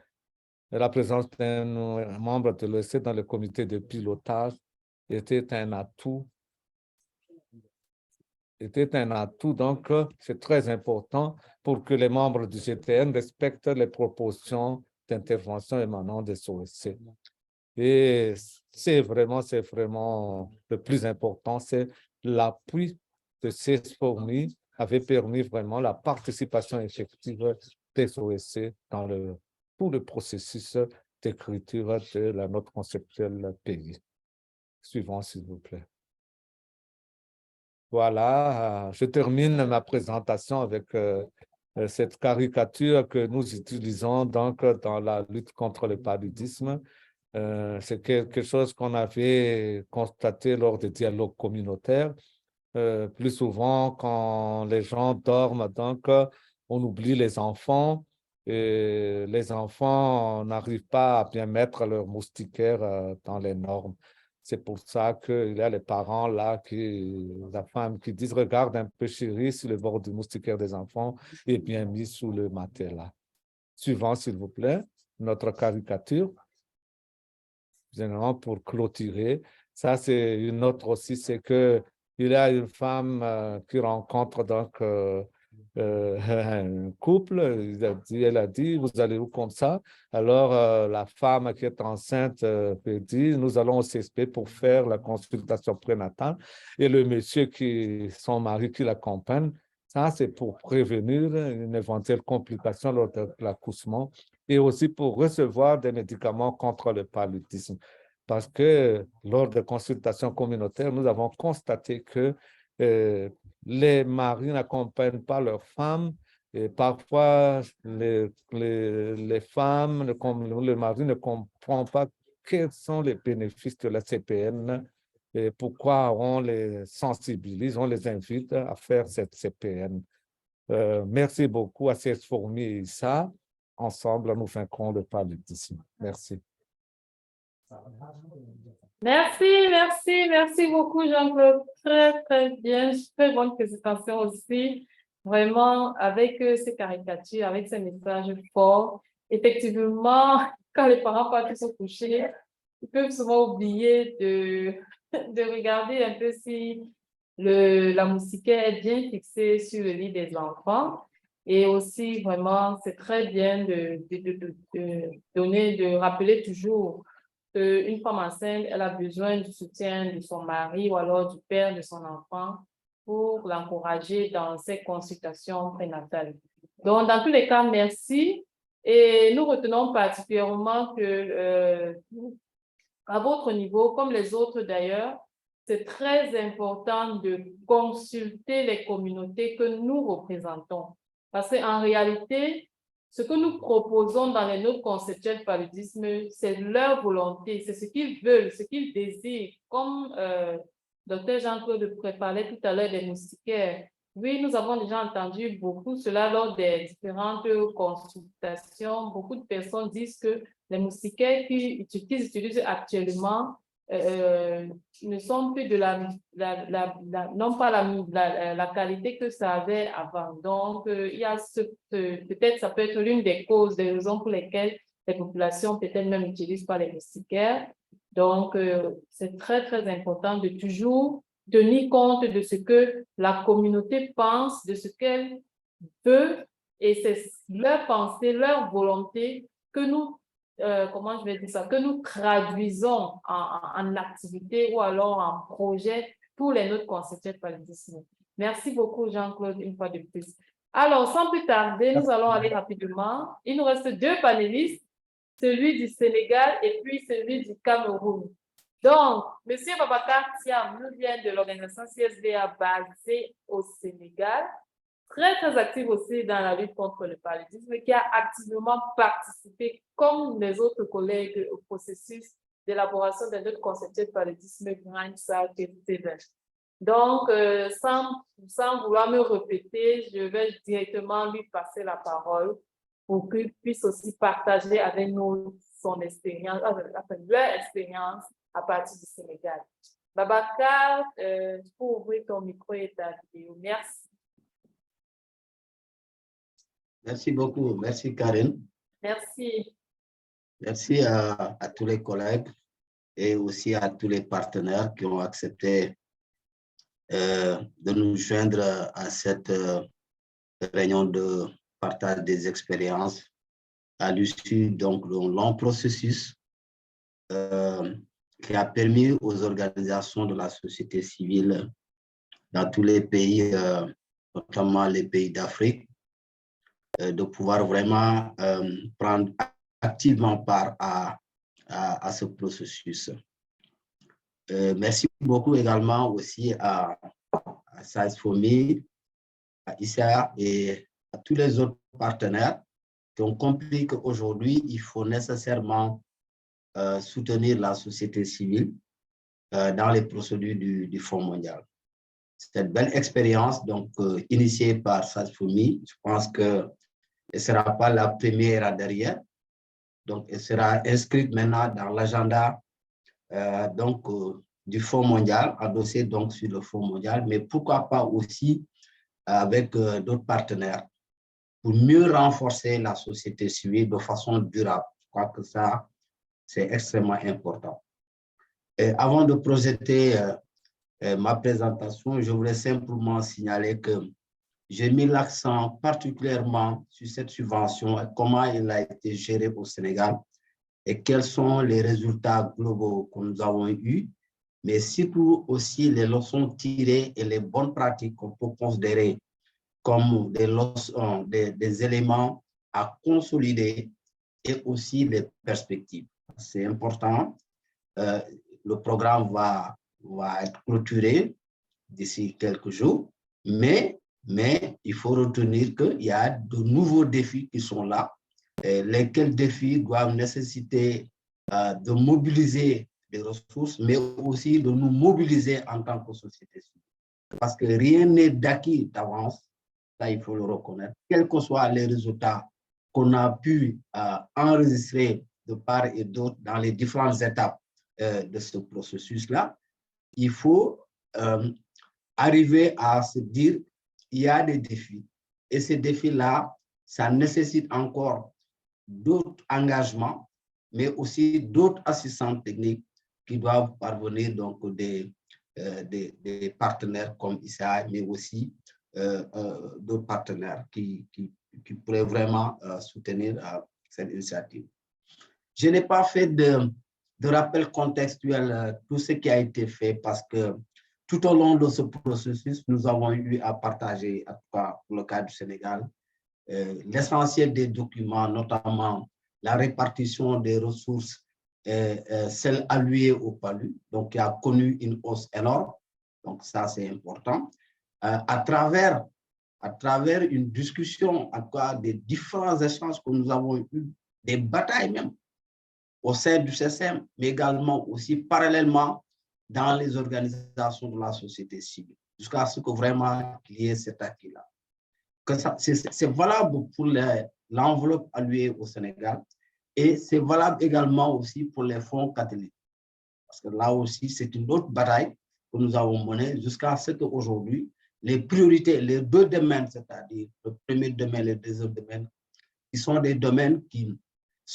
la présence d'un membre de l'OSC dans le comité de pilotage était un atout. Donc c'est très important pour que les membres du GTN respectent les propositions d'intervention émanant des OSC. Et c'est vraiment le plus important, c'est l'appui de ces fourmis avait permis vraiment la participation effective des OSC dans tout le processus d'écriture de la note conceptuelle pays. Suivant, s'il vous plaît. Voilà, je termine ma présentation avec cette caricature que nous utilisons donc dans la lutte contre le paludisme. C'est quelque chose qu'on avait constaté lors des dialogues communautaires. Plus souvent, quand les gens dorment, donc on oublie les enfants et les enfants n'arrivent pas à bien mettre leur moustiquaire dans les normes. C'est pour ça qu'il y a les parents là, la femme qui disent, regarde un peu chérie, si le bord du moustiquaire des enfants est bien mis sous le matelas. Suivant, s'il vous plaît, notre caricature. Généralement, pour clôturer, ça c'est une autre aussi, c'est que il y a une femme qui rencontre donc un couple, elle a dit, vous allez où comme ça? Alors, la femme qui est enceinte dit, nous allons au CSP pour faire la consultation prénatale. Et le monsieur, son mari qui l'accompagne, ça c'est pour prévenir une éventuelle complication lors de l'accouchement. et aussi pour recevoir des médicaments contre le paludisme. Parce que lors des consultations communautaires, nous avons constaté que les maris n'accompagnent pas leurs femmes et parfois les femmes, le mari ne comprend pas quels sont les bénéfices de la CPN et pourquoi on les sensibilise, on les invite à faire cette CPN. Merci beaucoup à ces fourmis et Issa. Ensemble, nous vaincrons le paludisme. Merci. Merci beaucoup, Jean-Claude. Très bien. Très bonne présentation aussi. Vraiment, avec ces caricatures, avec ces messages forts. Effectivement, quand les parents partent se coucher, ils peuvent souvent oublier de regarder un peu si la moustiquaire est bien fixée sur le lit des enfants. Et aussi, vraiment, c'est très bien de rappeler toujours qu'une femme enceinte, elle a besoin du soutien de son mari ou alors du père de son enfant pour l'encourager dans ses consultations prénatales. Donc, dans tous les cas, merci. Et nous retenons particulièrement que à votre niveau, comme les autres d'ailleurs, c'est très important de consulter les communautés que nous représentons. Parce qu'en réalité, ce que nous proposons dans les notes conceptuelles paludisme, c'est leur volonté, c'est ce qu'ils veulent, ce qu'ils désirent. Comme Dr Jean-Claude parlait tout à l'heure des moustiquaires. Oui, nous avons déjà entendu beaucoup cela lors des différentes consultations. Beaucoup de personnes disent que les moustiquaires qu'ils utilisent actuellement ne sont plus de non pas la qualité que ça avait avant. Donc, il y a peut-être ça peut être l'une des causes, des raisons pour lesquelles les populations peut-être même n'utilisent pas les moustiquaires. Donc, c'est très important de toujours tenir compte de ce que la communauté pense, de ce qu'elle veut, et c'est leur pensée, leur volonté que nous comment je vais dire ça, que nous traduisons en activité ou alors en projet pour les notes conceptuelles paludisme. Merci beaucoup, Jean-Claude, une fois de plus. Alors, sans plus tarder, nous allons aller rapidement. Il nous reste 2 panélistes, celui du Sénégal et puis celui du Cameroun. Donc, M. Babacar Thiam nous vient de l'organisation CSVA basée au Sénégal, très active aussi dans la lutte contre le paludisme, qui a activement participé, comme les autres collègues, au processus d'élaboration des notes conceptuelles paludisme Grind South et Steven. Donc, sans vouloir me répéter, je vais directement lui passer la parole pour qu'il puisse aussi partager avec nous son expérience, leur expérience à partir du Sénégal. Babacar, tu peux ouvrir ton micro et ta vidéo. Merci. Merci beaucoup. Merci, Karine. Merci. Merci à tous les collègues et aussi à tous les partenaires qui ont accepté de nous joindre à cette réunion de partage des expériences à l'issue donc d'un long processus qui a permis aux organisations de la société civile dans tous les pays, notamment les pays d'Afrique, de pouvoir vraiment prendre activement part à ce processus. Merci beaucoup également aussi à SAIS-FOMI, à Issa et à tous les autres partenaires qui ont compris qu'aujourd'hui, il faut nécessairement soutenir la société civile dans les procédures du Fonds mondial. Cette belle expérience donc initiée par SAIS-FOMI, je pense que elle ne sera pas la première à derrière. Donc, elle sera inscrite maintenant dans l'agenda du Fonds mondial, adossé donc sur le Fonds mondial, mais pourquoi pas aussi avec d'autres partenaires pour mieux renforcer la société civile de façon durable. Je crois que ça, c'est extrêmement important. Et avant de projeter ma présentation, je voulais simplement signaler que j'ai mis l'accent particulièrement sur cette subvention et comment elle a été gérée au Sénégal et quels sont les résultats globaux que nous avons eus, mais surtout aussi les leçons tirées et les bonnes pratiques qu'on peut considérer comme des éléments à consolider et aussi les perspectives. C'est important. Le programme va être clôturé d'ici quelques jours, mais il faut retenir qu'il y a de nouveaux défis qui sont là, lesquels défis doivent nécessiter de mobiliser les ressources, mais aussi de nous mobiliser en tant que société civile. Parce que rien n'est d'acquis d'avance, ça il faut le reconnaître, quels que soient les résultats qu'on a pu enregistrer de part et d'autre dans les différentes étapes de ce processus-là. Il faut arriver à se dire il y a des défis. Et ces défis-là, ça nécessite encore d'autres engagements, mais aussi d'autres assistants techniques qui doivent parvenir donc des partenaires comme ISA, mais aussi d'autres partenaires qui pourraient vraiment soutenir cette initiative. Je n'ai pas fait de rappel contextuel tout ce qui a été fait parce que tout au long de ce processus, nous avons eu à partager, en tout cas pour le cas du Sénégal, l'essentiel des documents, notamment la répartition des ressources, celles allouées au PALU, donc qui a connu une hausse énorme. Donc ça, c'est important. À travers une discussion, en tout cas des différents échanges que nous avons eu, des batailles même au sein du CCM, mais également aussi parallèlement dans les organisations de la société civile, jusqu'à ce que vraiment il y ait cet acquis-là. C'est valable pour l'enveloppe allouée au Sénégal et c'est valable également aussi pour les fonds catholiques. Parce que là aussi, c'est une autre bataille que nous avons menée jusqu'à ce qu'aujourd'hui, les priorités, les deux domaines, c'est-à-dire le premier domaine et le deuxième domaine, qui sont des domaines qui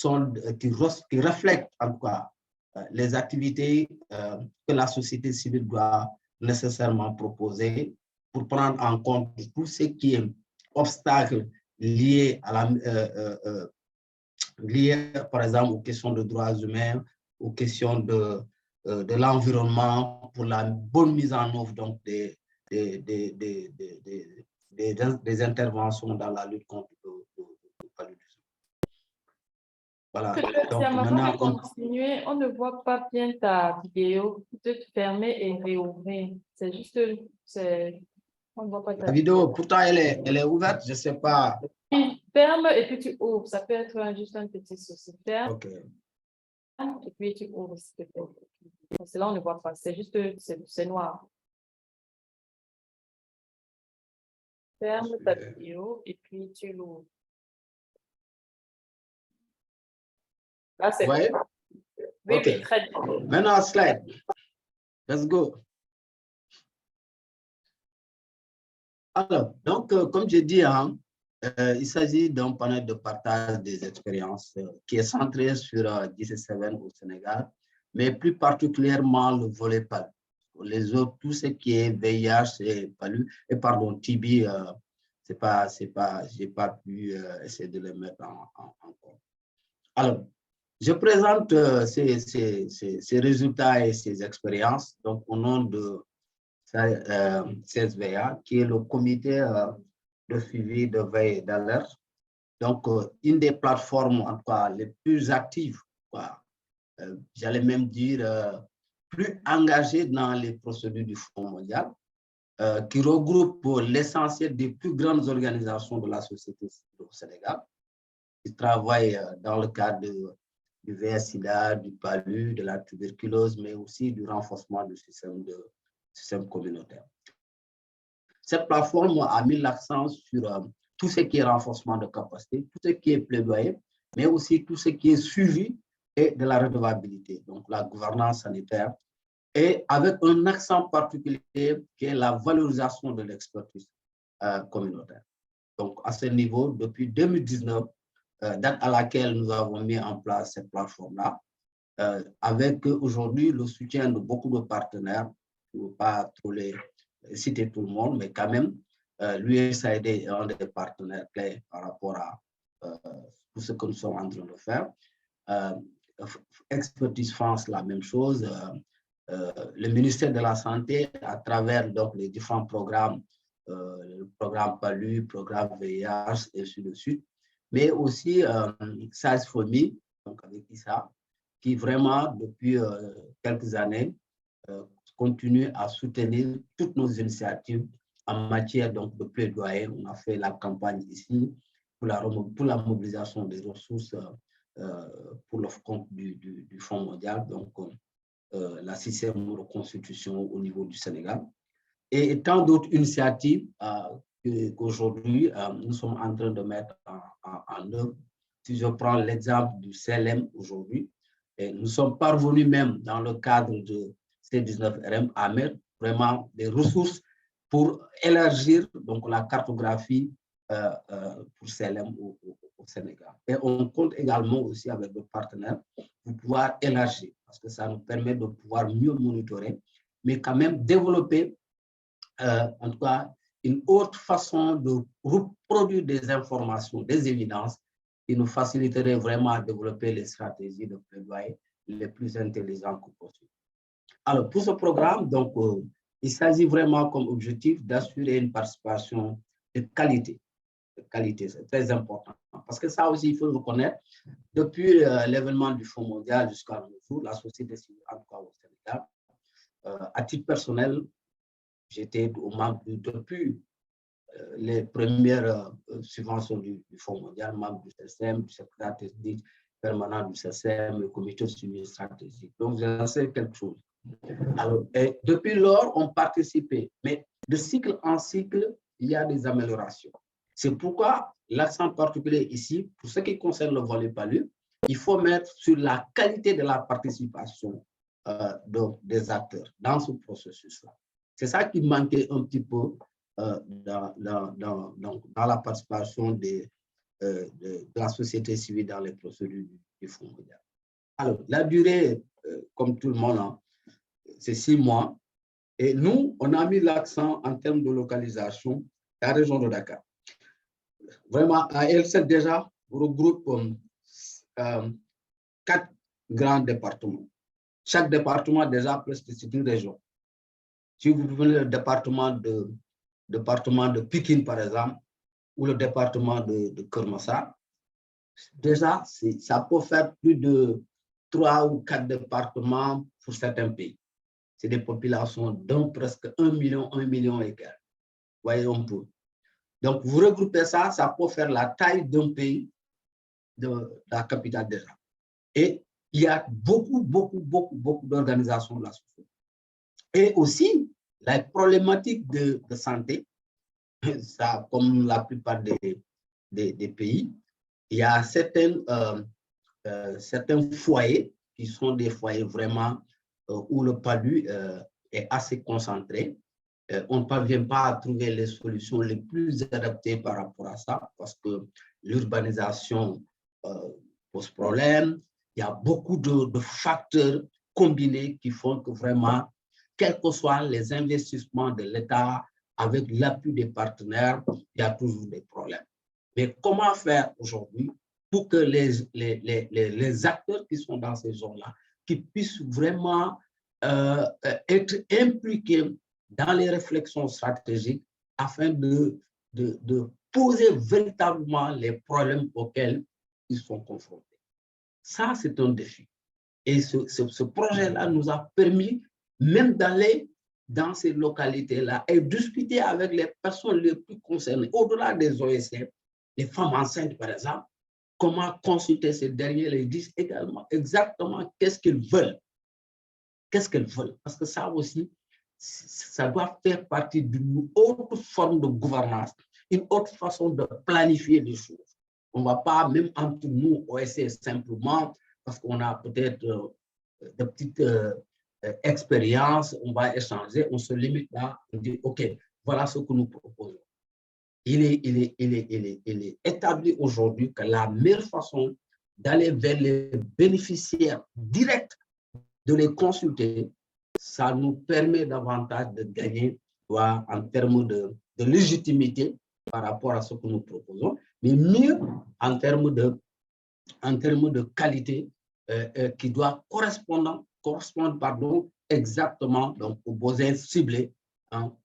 reflètent en tout cas les activités que la société civile doit nécessairement proposer pour prendre en compte tout ce qui est obstacle lié à lié par exemple aux questions de droits humains, aux questions de l'environnement, pour la bonne mise en œuvre donc des interventions dans la lutte contre le paludisme. Voilà. Donc, maintenant, continuer, on ne voit pas bien ta vidéo. Tu peux te fermer et réouvrir. C'est juste, on ne voit pas ta la vidéo. Pourtant, elle est ouverte, je ne sais pas. Ferme et puis tu ouvres. Ça peut être juste un petit souci. Ferme. OK. Et puis tu ouvres. Parce que là, on ne voit pas. C'est juste, c'est noir. Ferme ta vidéo et puis tu l'ouvres. Là, c'est ouais. bon. Oui, OK. oui, très bien. Maintenant, slide. Let's go. Alors, donc, comme je dis, il s'agit d'un panel de partage des expériences qui est centré sur DC7 au Sénégal, mais plus particulièrement le volet PALU. Les autres, tout ce qui est VIH et PALU, et pardon, TB, j'ai pas pu essayer de les mettre en compte. Alors, je présente ces résultats et ces expériences donc, au nom de CSVA, qui est le comité de suivi de veille et d'alerte. Donc, une des plateformes en tout cas, les plus actives, j'allais même dire plus engagées dans les procédures du Fonds mondial, qui regroupe l'essentiel des plus grandes organisations de la société civile au Sénégal, qui travaillent dans le cadre du VIH-Sida, du PALU, de la tuberculose, mais aussi du renforcement du système communautaire. Cette plateforme a mis l'accent sur tout ce qui est renforcement de capacité, tout ce qui est plaidoyer, mais aussi tout ce qui est suivi et de la redevabilité, donc la gouvernance sanitaire, et avec un accent particulier qui est la valorisation de l'expertise communautaire. Donc, à ce niveau, depuis 2019, date à laquelle nous avons mis en place cette plateforme-là, avec aujourd'hui le soutien de beaucoup de partenaires, je ne veux pas trop citer tout le monde, mais quand même, l'USAID est un des partenaires clés par rapport à tout ce que nous sommes en train de faire. Expertise France, la même chose. Le ministère de la Santé, à travers donc, les différents programmes, le programme PALU, le programme VIH, et ainsi de suite, mais aussi Science for Me, donc avec Issa, qui vraiment, depuis quelques années, continue à soutenir toutes nos initiatives en matière donc, de plaidoyer. On a fait la campagne ici pour la mobilisation des ressources pour le compte du Fonds mondial, donc la 6e reconstitution au niveau du Sénégal. Et tant d'autres initiatives qu'aujourd'hui, nous sommes en train de mettre en œuvre. Si je prends l'exemple du CLM aujourd'hui, nous sommes parvenus même dans le cadre de C19RM à mettre vraiment des ressources pour élargir donc, la cartographie pour CLM au Sénégal. Et on compte également aussi avec nos partenaires pour pouvoir élargir, parce que ça nous permet de pouvoir mieux monitorer, mais quand même développer en tout cas une autre façon de reproduire des informations, des évidences qui nous faciliterait vraiment à développer les stratégies de plaidoyer les plus intelligentes que possible. Alors, pour ce programme, donc, il s'agit vraiment comme objectif d'assurer une participation de qualité. C'est très important. Parce que ça aussi, il faut le reconnaître, depuis l'événement du Fonds mondial jusqu'à nos jours, la société civile, en tout cas au Sénégal, à titre personnel, j'étais au membre depuis les premières subventions du Fonds mondial, membre du CSM, du secrétaire technique permanent du CSM, le comité de suivi stratégique. Donc, j'en sais quelque chose. Alors, et depuis lors, on participait. Mais de cycle en cycle, il y a des améliorations. C'est pourquoi l'accent particulier ici, pour ce qui concerne le volet PALU, il faut mettre sur la qualité de la participation des acteurs dans ce processus-là. C'est ça qui manquait un petit peu dans la participation de la société civile dans les procédures du Fonds mondial. Alors, la durée, comme tout le monde, c'est 6 mois. Et nous, on a mis l'accent en termes de localisation à la région de Dakar. Vraiment, à elle seule déjà, regroupe 4 grands départements. Chaque département, déjà, presque, c'est une région. Si vous prenez le département de Pikine, par exemple, ou le département de Keur-Massar, déjà, ça peut faire plus de 3 ou 4 départements pour certains pays. C'est des populations d'un presque 1 million et quelques. Voyez un peu. Donc, vous regroupez ça, ça peut faire la taille d'un pays, de la capitale déjà. Et il y a beaucoup d'organisations de la société. Et aussi, la problématique de santé, ça, comme la plupart des pays, il y a certains foyers qui sont des foyers vraiment où le PALU est assez concentré. On ne parvient pas à trouver les solutions les plus adaptées par rapport à ça parce que l'urbanisation pose problème. Il y a beaucoup de facteurs combinés qui font que vraiment, quels que soient les investissements de l'État, avec l'appui des partenaires, il y a toujours des problèmes. Mais comment faire aujourd'hui pour que les acteurs qui sont dans ces zones-là, qui puissent vraiment être impliqués dans les réflexions stratégiques afin de poser véritablement les problèmes auxquels ils sont confrontés. Ça, c'est un défi. Et ce projet-là nous a permis même d'aller dans ces localités-là et discuter avec les personnes les plus concernées, au-delà des OSF, les femmes enceintes, par exemple, comment consulter ces derniers, les disent également exactement qu'est-ce qu'ils veulent. Qu'est-ce qu'elles veulent? Parce que ça aussi, ça doit faire partie d'une autre forme de gouvernance, une autre façon de planifier les choses. On ne va pas, même entre nous, OSS, simplement, parce qu'on a peut-être de petites expériences, on va échanger, on se limite là, on dit, OK, voilà ce que nous proposons. Il est établi aujourd'hui que la meilleure façon d'aller vers les bénéficiaires directs, de les consulter, ça nous permet davantage de gagner en termes de légitimité par rapport à ce que nous proposons, mais mieux en termes de qualité qui doit correspondre exactement donc, aux besoins ciblés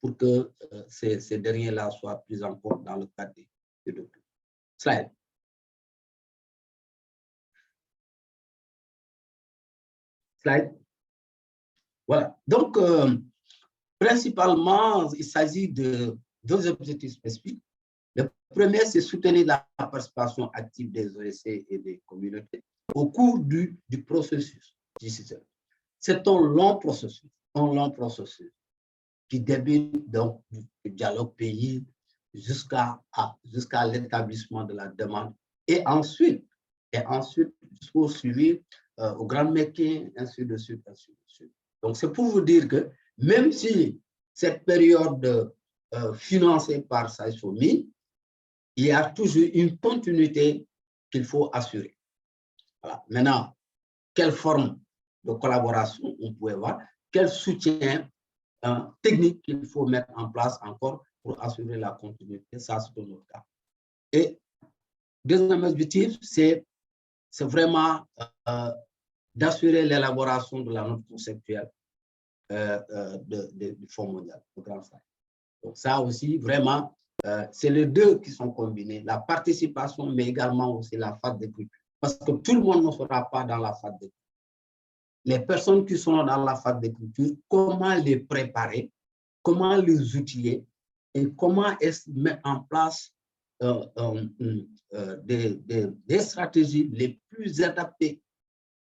pour que ces derniers-là soient plus en compte dans le cadre des documents. Slide. Slide. Voilà. Donc, principalement, il s'agit de deux objectifs spécifiques. Le premier, c'est soutenir la participation active des OSC et des communautés au cours du processus. C'est un long processus qui débute donc du dialogue pays jusqu'à l'établissement de la demande et ensuite jusqu'au suivi au grand making, ainsi de suite, ainsi de suite. Donc, c'est pour vous dire que même si cette période financée par SAISOMI, il y a toujours une continuité qu'il faut assurer. Voilà. Maintenant, quelle forme de collaboration on pouvait voir, quel soutien technique qu'il faut mettre en place encore pour assurer la continuité, ça c'est notre cas. Et deuxième objectif, c'est vraiment d'assurer l'élaboration de la note conceptuelle du Fonds mondial, le Grand Saï. Donc ça aussi, vraiment, c'est les deux qui sont combinés, la participation, mais également aussi la phase d'écriture. Parce que tout le monde ne sera pas dans la phase d'écriture. Les personnes qui sont dans la phase d'écriture, comment les préparer, comment les outiller et comment mettre en place des stratégies les plus adaptées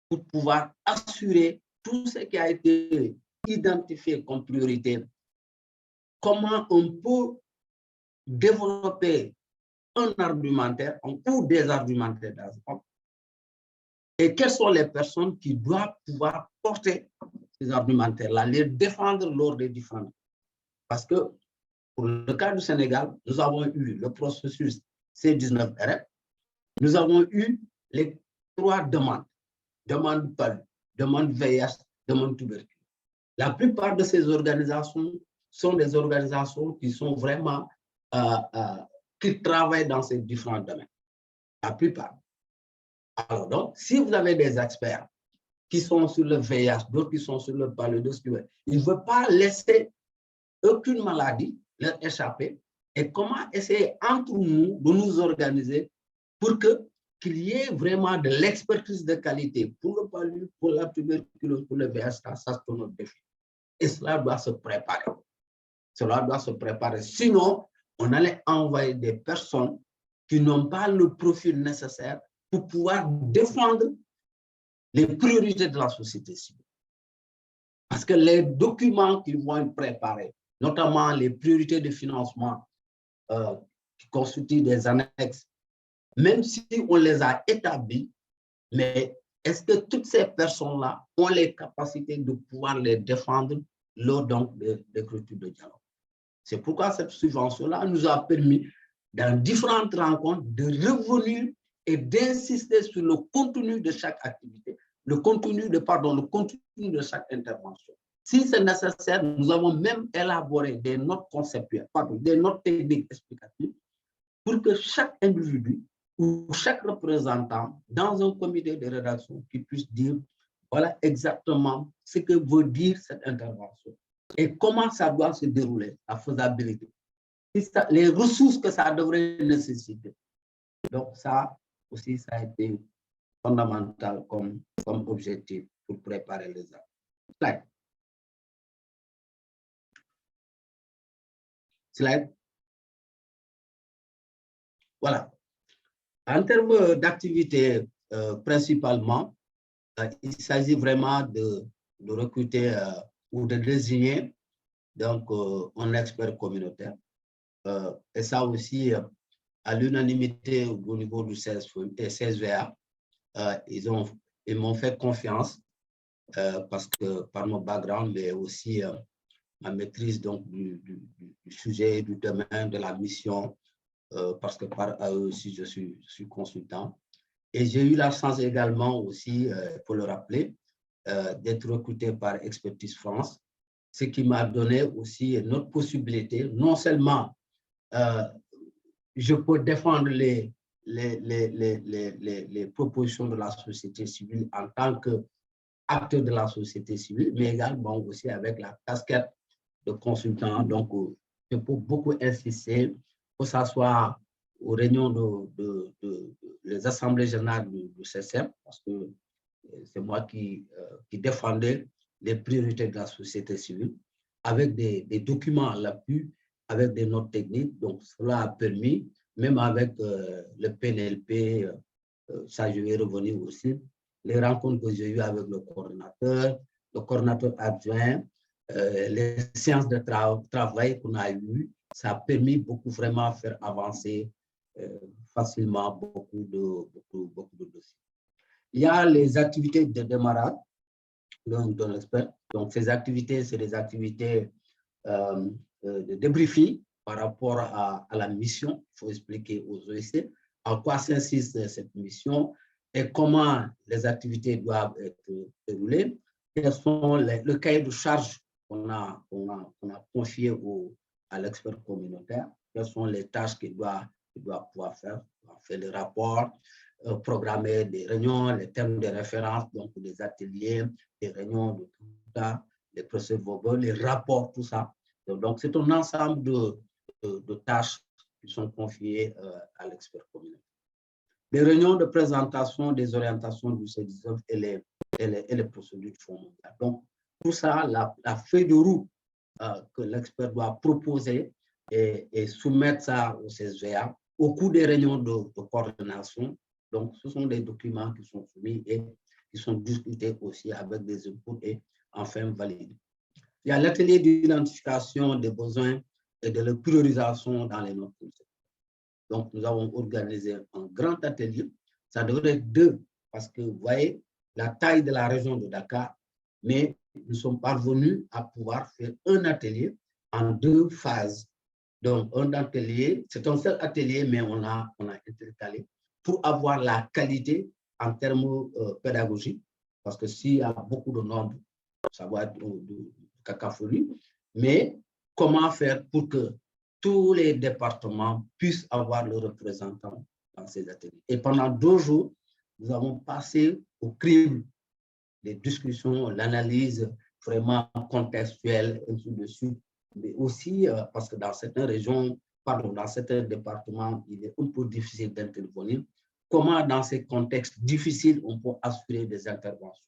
pour pouvoir assurer tout ce qui a été identifié comme priorité. Comment on peut développer un argumentaire ou des argumentaires d'ensemble et quelles sont les personnes qui doivent pouvoir porter ces argumentaires-là, les défendre lors des différents. Parce que pour le cas du Sénégal, nous avons eu le processus C19RF, nous avons eu les 3 demandes, demande PALU, demande VIH, demande tuberculose. La plupart de ces organisations sont des organisations qui sont vraiment, qui travaillent dans ces différents domaines. La plupart. Alors donc, si vous avez des experts qui sont sur le VIH, d'autres qui sont sur le PALU, ils ne veulent pas laisser aucune maladie leur échapper et comment essayer entre nous de nous organiser pour qu'il y ait vraiment de l'expertise de qualité pour le PALU, pour la tuberculose, pour le VIH, ça c'est notre défi. Et cela doit se préparer. Cela doit se préparer. Sinon, on allait envoyer des personnes qui n'ont pas le profil nécessaire pour pouvoir défendre les priorités de la société civile. Parce que les documents qu'ils vont préparer, notamment les priorités de financement qui constituent des annexes, même si on les a établis, mais est-ce que toutes ces personnes-là ont les capacités de pouvoir les défendre lors donc de l'écriture de dialogue? C'est pourquoi cette subvention-là nous a permis, dans différentes rencontres, de revenir et d'insister sur le contenu de chaque activité, le contenu de chaque intervention. Si c'est nécessaire, nous avons même élaboré des notes conceptuelles, des notes techniques explicatives pour que chaque individu ou chaque représentant dans un comité de rédaction qui puisse dire voilà exactement ce que veut dire cette intervention et comment ça doit se dérouler, la faisabilité, les ressources que ça devrait nécessiter. Donc ça aussi, ça a été fondamental comme objectif pour préparer les actes. Slide. Slide. Voilà. En termes d'activité, principalement, il s'agit vraiment de recruter ou de désigner donc, un expert communautaire. Et ça aussi, à l'unanimité au niveau du CSVA, ils m'ont fait confiance parce que par mon background, mais aussi ma maîtrise donc, du sujet, du domaine, de la mission, parce que par eux aussi, je suis consultant. Et j'ai eu la chance également aussi, pour le rappeler, d'être recruté par Expertise France, ce qui m'a donné aussi une autre possibilité. Non seulement je peux défendre les propositions de la société civile en tant qu'acteur de la société civile, mais également aussi avec la casquette de consultant. Donc, je peux beaucoup insister, que ce soit aux réunions les assemblées générales du CCM, parce que c'est moi qui défendais les priorités de la société civile avec des documents à l'appui, avec des notes techniques. Donc, cela a permis, même avec le PNLP, ça je vais revenir aussi, les rencontres que j'ai eues avec le coordonnateur adjoint, les séances de travail qu'on a eues, ça a permis beaucoup vraiment faire avancer facilement beaucoup de dossiers. Il y a les activités de démarrage d'un expert. Donc, ces activités, c'est des activités de débriefing par rapport à la mission. Il faut expliquer aux OEC en quoi s'insiste cette mission et comment les activités doivent être déroulées. Quels sont le cahier de charge qu'on a confié à l'expert communautaire. Quelles sont les tâches qu'il doit pouvoir faire. On va faire les rapports, programmer des réunions, les thèmes de référence, donc des ateliers, des réunions de tout ça, les procès-verbaux, les rapports, tout ça. Donc, c'est un ensemble de tâches qui sont confiées à l'expert communautaire. Les réunions de présentation des orientations du C19 et les procédures du Fonds mondial. Donc, tout ça, la feuille de route que l'expert doit proposer et soumettre ça au CSVA au cours des réunions de coordination. Donc, ce sont des documents qui sont soumis et qui sont discutés aussi avec des inputs et enfin validés. Il y a l'atelier d'identification des besoins et de leur priorisation dans les notes. Donc, nous avons organisé un grand atelier. Ça devrait être 2 parce que vous voyez la taille de la région de Dakar, mais nous sommes parvenus à pouvoir faire un atelier en 2 phases. Donc, un atelier, c'est un seul atelier, mais on a intercalé pour avoir la qualité en termes pédagogiques, parce que s'il y a beaucoup de nombres, ça va être de cacophonie, mais comment faire pour que tous les départements puissent avoir le représentant dans ces ateliers. Et pendant 2 jours, nous avons passé au crible les discussions, l'analyse vraiment contextuelle, et ainsi de suite, mais aussi parce que dans certaines régions, pardon, dans certains départements, il est un peu difficile d'intervenir. Comment, dans ces contextes difficiles, on peut assurer des interventions.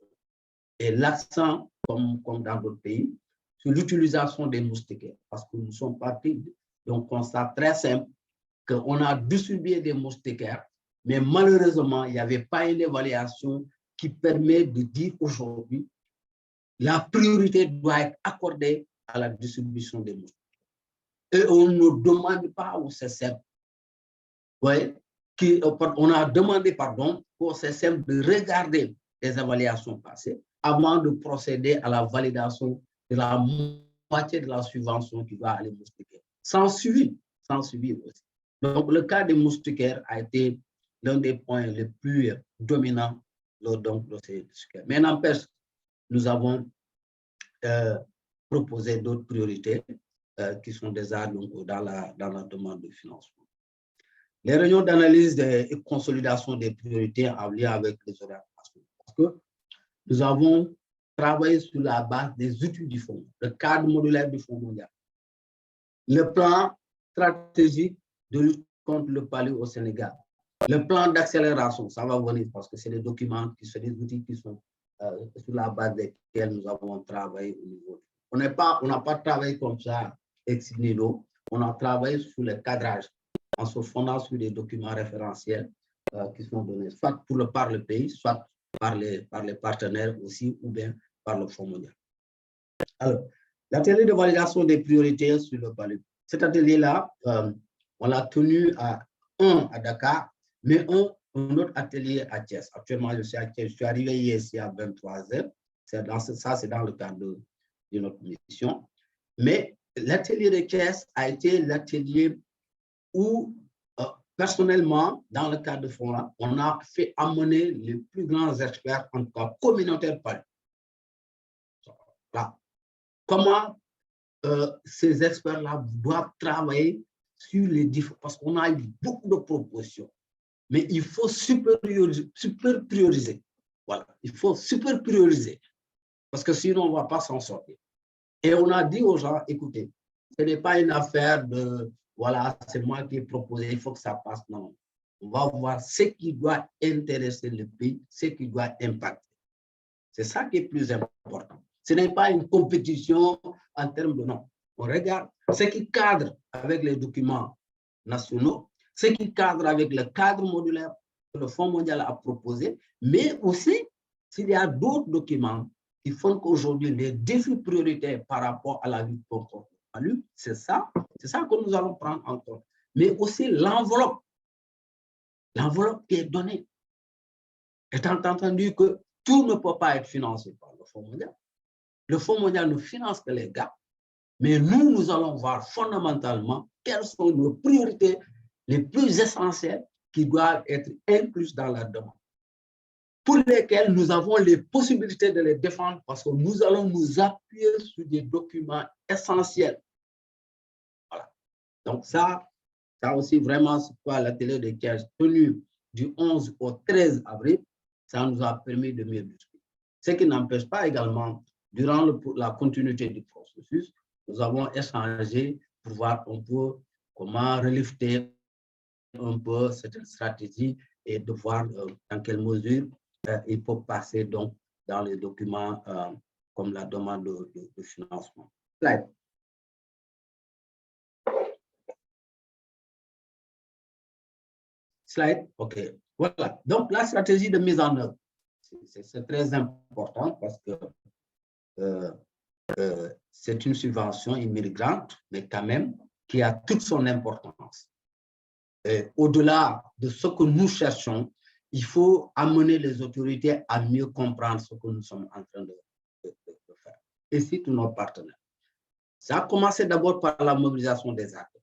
Et l'accent, comme dans d'autres pays, sur l'utilisation des moustiquaires, parce que nous sommes partis d'un constat très simple qu'on a distribué des moustiquaires, mais malheureusement, il n'y avait pas une évaluation qui permet de dire aujourd'hui la priorité doit être accordée à la distribution des moustiquaires. Et on ne demande pas au CSM, ouais, on a demandé au CSM de regarder les évaluations passées avant de procéder à la validation de la moitié de la subvention qui va aller moustiquaires. Sans suivi aussi. Donc, le cas des moustiquaires a été l'un des points les plus dominants lors de ces discussions. Mais n'empêche, nous avons proposé d'autres priorités qui sont déjà donc, dans la demande de financement. Les réunions d'analyse et consolidation des priorités en lien avec les orientations. Parce que nous avons travaillé sur la base des outils du Fonds, le cadre modulaire du Fonds mondial, le plan stratégique de lutte contre le palu au Sénégal, le plan d'accélération, ça va venir parce que c'est des documents, c'est des outils qui sont sur la base desquels nous avons travaillé au niveau. On n'a pas travaillé comme ça ex nihilo, on a travaillé sur le cadrage en se fondant sur des documents référentiels qui sont donnés, soit par le pays, soit par les partenaires aussi, ou bien par le Fonds mondial. Alors, l'atelier de validation des priorités sur le palu. Cet atelier-là, on l'a tenu à Dakar, mais un autre atelier à Thiès. Actuellement, je suis à Thiès, je suis arrivé ici à 23h. Ça, c'est dans le cadre de notre mission. Mais l'atelier de Thiès a été l'atelier où, personnellement, dans le cadre de Fonds, on a fait amener les plus grands experts, en tout cas communautaires palu. Voilà. Comment ces experts-là doivent travailler sur les différents, parce qu'on a eu beaucoup de propositions, mais il faut super prioriser. Voilà, il faut super prioriser, parce que sinon on ne va pas s'en sortir. Et on a dit aux gens, écoutez, ce n'est pas une affaire de, voilà, c'est moi qui ai proposé, il faut que ça passe. Non, on va voir ce qui doit intéresser le pays, ce qui doit impacter. C'est ça qui est plus important. Ce n'est pas une compétition en termes de nom. On regarde ce qui cadre avec les documents nationaux, ce qui cadre avec le cadre modulaire que le Fonds mondial a proposé, mais aussi s'il y a d'autres documents qui font qu'aujourd'hui les défis prioritaires par rapport à la lutte contre le palud, c'est ça que nous allons prendre en compte. Mais aussi l'enveloppe qui est donnée. Étant entendu que tout ne peut pas être financé par le Fonds mondial. Le Fonds mondial ne finance que les gars, mais nous allons voir fondamentalement quelles sont nos priorités les plus essentielles qui doivent être incluses dans la demande, pour lesquelles nous avons les possibilités de les défendre parce que nous allons nous appuyer sur des documents essentiels. Voilà. Donc ça aussi vraiment, c'est quoi l'atelier de Kiev tenu du 11 au 13 avril, ça nous a permis de mieux discuter. Ce qui n'empêche pas également, durant la continuité du processus, nous avons échangé pour voir un peu comment relifter un peu cette stratégie et de voir dans quelle mesure il faut passer donc dans les documents comme la demande de financement. Slide. Slide, OK. Voilà, donc la stratégie de mise en œuvre, c'est très important parce que c'est une subvention immigrante, mais quand même qui a toute son importance. Au-delà de ce que nous cherchons, il faut amener les autorités à mieux comprendre ce que nous sommes en train de faire, et c'est tous nos partenaires. Ça a commencé d'abord par la mobilisation des acteurs.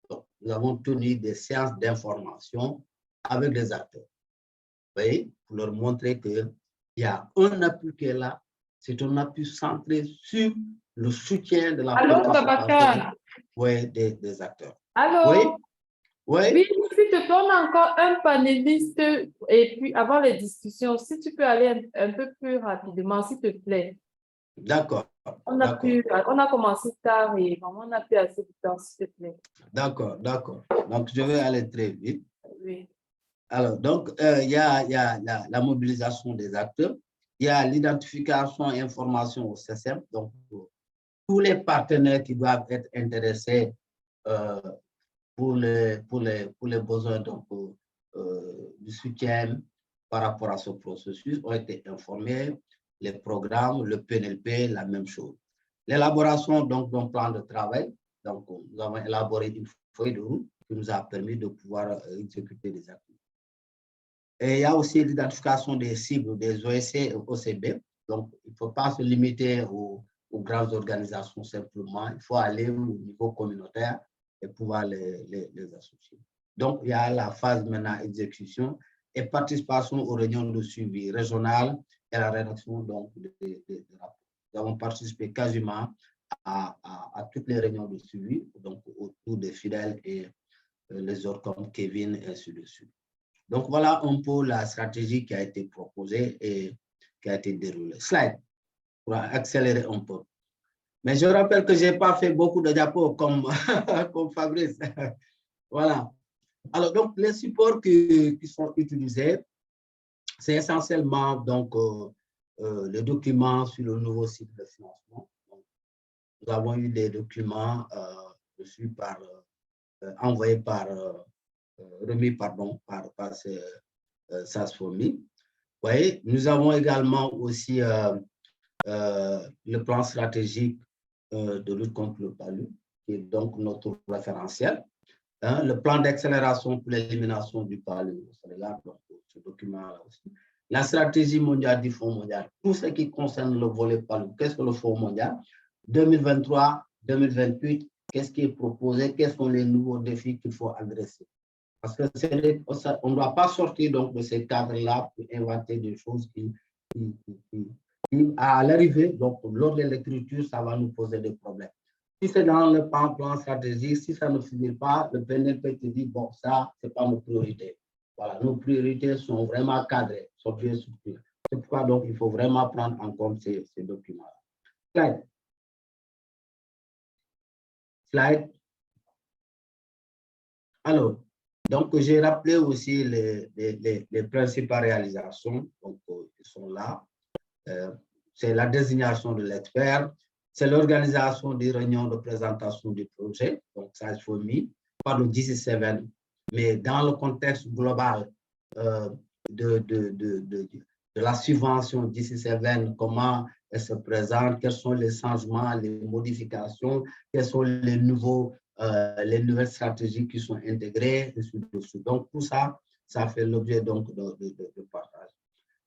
Donc, nous avons tenu des séances d'information avec les acteurs. Vous voyez, pour leur montrer qu'il y a un appui qui est là, c'est un appui centré sur le soutien de la participation des acteurs. Allô? Oui? Oui, si tu te donnes encore un panéliste et puis avant les discussions, si tu peux aller un peu plus rapidement, s'il te plaît. D'accord. On a commencé tard et vraiment on n'a plus assez de temps, s'il te plaît. D'accord. Donc, je vais aller très vite. Oui. Alors, donc, il y a la mobilisation des acteurs, il y a l'identification et information au CSM, donc tous les partenaires qui doivent être intéressés pour les besoins donc, du soutien par rapport à ce processus ont été informés, les programmes, le PNLP, la même chose. L'élaboration donc d'un plan de travail, donc nous avons élaboré une feuille de route qui nous a permis de pouvoir exécuter des activités. Et il y a aussi l'identification des cibles des OSC et OCB. Donc, il ne faut pas se limiter aux grandes organisations simplement. Il faut aller au niveau communautaire et pouvoir les associer. Donc, il y a la phase maintenant exécution et participation aux réunions de suivi régionales et la rédaction donc, des rapports. Nous avons participé quasiment à toutes les réunions de suivi, donc autour des fidèles et les autres comme Kevin et ainsi de suite. Donc, voilà un peu la stratégie qui a été proposée et qui a été déroulée. Slide, pour accélérer un peu. Mais je rappelle que je n'ai pas fait beaucoup de diapos comme, comme Fabrice. Voilà. Alors, donc, les supports qui sont utilisés, c'est essentiellement donc, les documents sur le nouveau site de financement. Donc, nous avons eu des documents reçus envoyés remis par SASFOMI. Vous voyez, nous avons également aussi le plan stratégique de lutte contre le palud, qui est donc notre référentiel. Hein, le plan d'accélération pour l'élimination du palud au Sénégal, donc ce document-là aussi. La stratégie mondiale du Fonds mondial, tout ce qui concerne le volet palud. Qu'est-ce que le Fonds mondial? 2023, 2028, qu'est-ce qui est proposé? Quels sont les nouveaux défis qu'il faut adresser? Parce qu'on ne doit pas sortir donc de ces cadres-là pour inventer des choses qui à l'arrivée, donc lors de l'écriture, ça va nous poser des problèmes. Si c'est dans le plan stratégique, si ça ne finit pas, le PNLP te dit, bon, ça, ce n'est pas nos priorités. Voilà, nos priorités sont vraiment cadrées, sont bien structurées. C'est pourquoi donc il faut vraiment prendre en compte ces documents-là. Slide. Alors, donc j'ai rappelé aussi les principales réalisations, donc ils sont là. c'est la désignation de l'expert, c'est l'organisation des réunions de présentation du projet, donc ça il faut mis par le DC7, mais dans le contexte global de la subvention DC7, comment elle se présente, quels sont les changements, les modifications, quelles sont les nouvelles stratégies qui sont intégrées, et donc tout ça, ça fait l'objet donc de partage.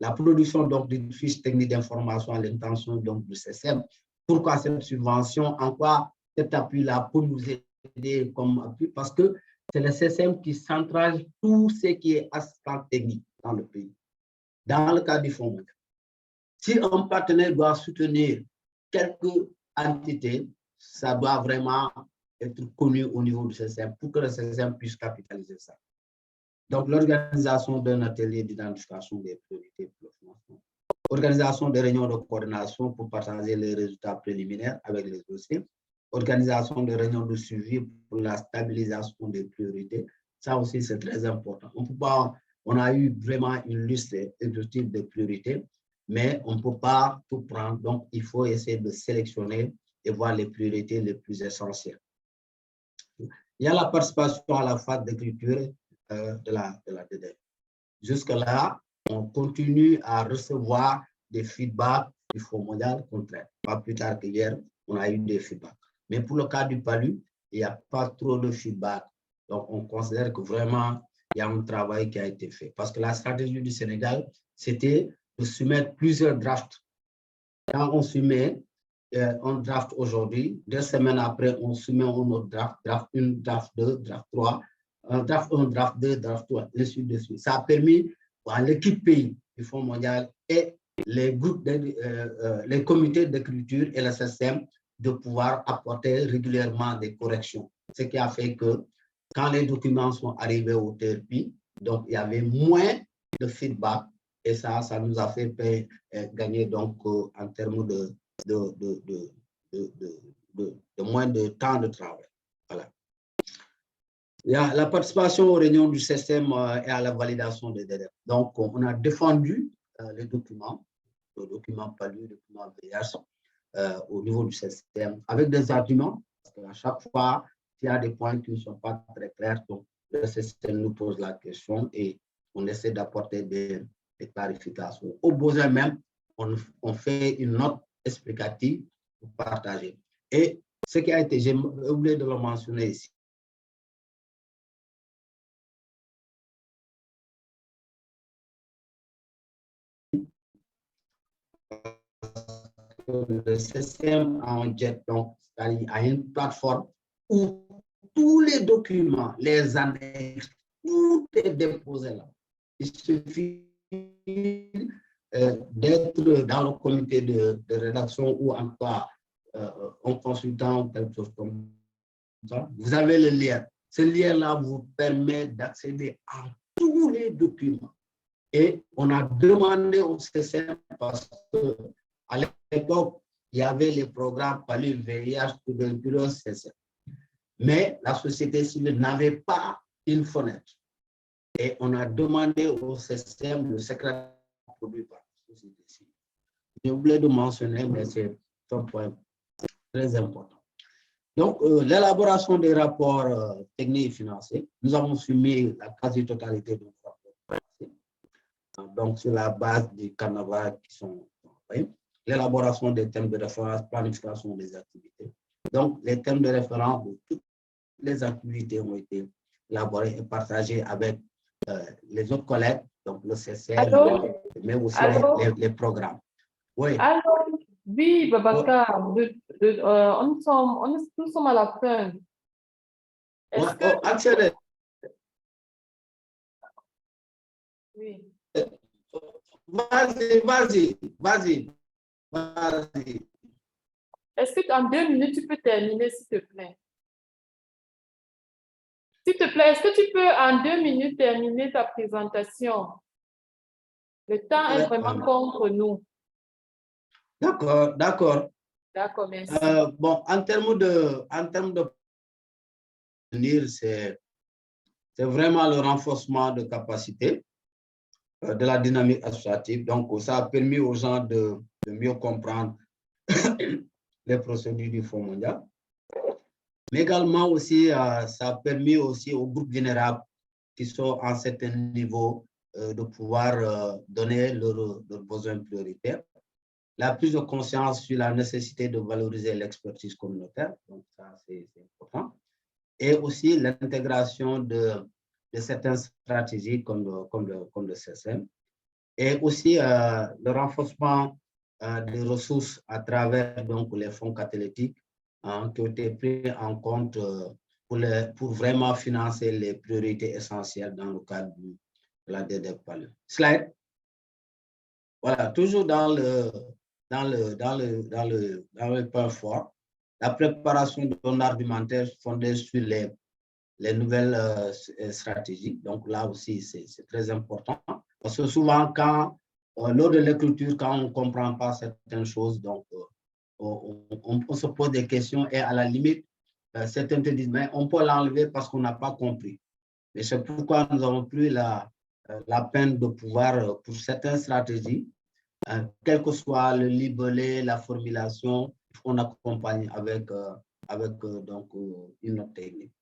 La production donc d'une fiche technique d'information à l'intention donc du CSM. Pourquoi cette subvention? En quoi cet appui-là pour nous aider comme appui? Parce que c'est le CSM qui centralise tout ce qui est assistance technique dans le pays. Dans le cas du Fonds mondial, si un partenaire doit soutenir quelques entités, ça doit vraiment être connu au niveau du CSM pour que le CSM puisse capitaliser ça. Donc, l'organisation d'un atelier d'identification des priorités pour le financement, organisation de réunions de coordination pour partager les résultats préliminaires avec les dossiers, organisation de réunions de suivi pour la stabilisation des priorités. Ça aussi, c'est très important. On a eu vraiment une liste exhaustive de priorités, mais on ne peut pas tout prendre. Donc, il faut essayer de sélectionner et voir les priorités les plus essentielles. Il y a la participation à la phase d'écriture de la DDF. Jusque-là, on continue à recevoir des feedbacks du Fonds mondial contraire. Pas plus tard qu'hier, on a eu des feedbacks. Mais pour le cas du PALU, il n'y a pas trop de feedback. Donc, on considère que vraiment, il y a un travail qui a été fait. Parce que la stratégie du Sénégal, c'était de soumettre plusieurs drafts. Quand on soumet un draft aujourd'hui, 2 semaines après, on soumet un autre draft, draft 1, draft 2, draft 3, draft 1, draft 2, draft 3, les suites de suite. Ça a permis à l'équipe pays du Fonds mondial et les groupes, les comités d'écriture et le système de pouvoir apporter régulièrement des corrections. Ce qui a fait que quand les documents sont arrivés au TRP, donc il y avait moins de feedback et ça nous a fait gagner donc en termes de moins de temps de travail. Voilà. Il y a la participation aux réunions du système et à la validation des délais. Donc, on a défendu les documents, le document PALU, le document VIH, au niveau du système, avec des arguments, parce qu'à chaque fois, s'il y a des points qui ne sont pas très clairs, donc le système nous pose la question et on essaie d'apporter des clarifications. Au besoin même, on fait une note explicative pour partager. Et ce qui a été, j'ai oublié de le mentionner ici, le système en jet, donc, c'est-à-dire à une plateforme où tous les documents, les annexes, tout est déposé là. Il suffit d'être dans le comité de rédaction ou en cas en consultant quelque chose comme ça. Vous avez le lien. Ce lien-là vous permet d'accéder à tous les documents. Et on a demandé au CSM parce qu'à l'époque, il y avait les programmes PALU, VIH, tuberculose, CSM. Mais la société civile n'avait pas une fenêtre. Et on a demandé au CSM le secrétaire produit par la société civile. J'ai oublié de mentionner, mais c'est un point très important. Donc, l'élaboration des rapports techniques et financiers, nous avons soumis la quasi-totalité de nos rapports financiers. Donc, sur la base des carnavals qui sont envoyés, l'élaboration des thèmes de référence, planification des activités. Donc, les thèmes de référence de toutes les activités ont été élaborés et partagés avec les autres collègues, donc le CCR, mais aussi les programmes. Oui. Alors, oui, Babacar, nous sommes à la fin. Est-ce que... Accélère. Oui. Vas-y. Est-ce que en 2 minutes, tu peux terminer, s'il te plaît? S'il te plaît, est-ce que tu peux en 2 minutes terminer ta présentation? Le temps est vraiment contre nous. D'accord. D'accord, merci. Bon, en termes de c'est vraiment le renforcement de capacité. de la dynamique associative. Donc, ça a permis aux gens de mieux comprendre les procédures du Fonds mondial. Mais également aussi, ça a permis aussi aux groupes vulnérables qui sont à un certain niveau de pouvoir donner leurs besoins prioritaires. La prise de conscience sur la nécessité de valoriser l'expertise communautaire, donc ça c'est important. Et aussi l'intégration de certaines stratégies comme le CSM. Et aussi le renforcement des ressources à travers donc, les fonds catalytiques qui ont été pris en compte pour vraiment financer les priorités essentielles dans le cadre de la DDPALE. Slide. Voilà, toujours dans le point fort, la préparation d'un argumentaire fondé sur les nouvelles stratégies. Donc là aussi, c'est très important. Parce que souvent, lors de l'écriture, quand on ne comprend pas certaines choses, donc on se pose des questions et à la limite, certains te disent, mais on peut l'enlever parce qu'on n'a pas compris. Mais c'est pourquoi nous avons pris la peine de pouvoir, pour certaines stratégies, quel que soit le libellé, la formulation, on accompagne avec donc, une autre technique.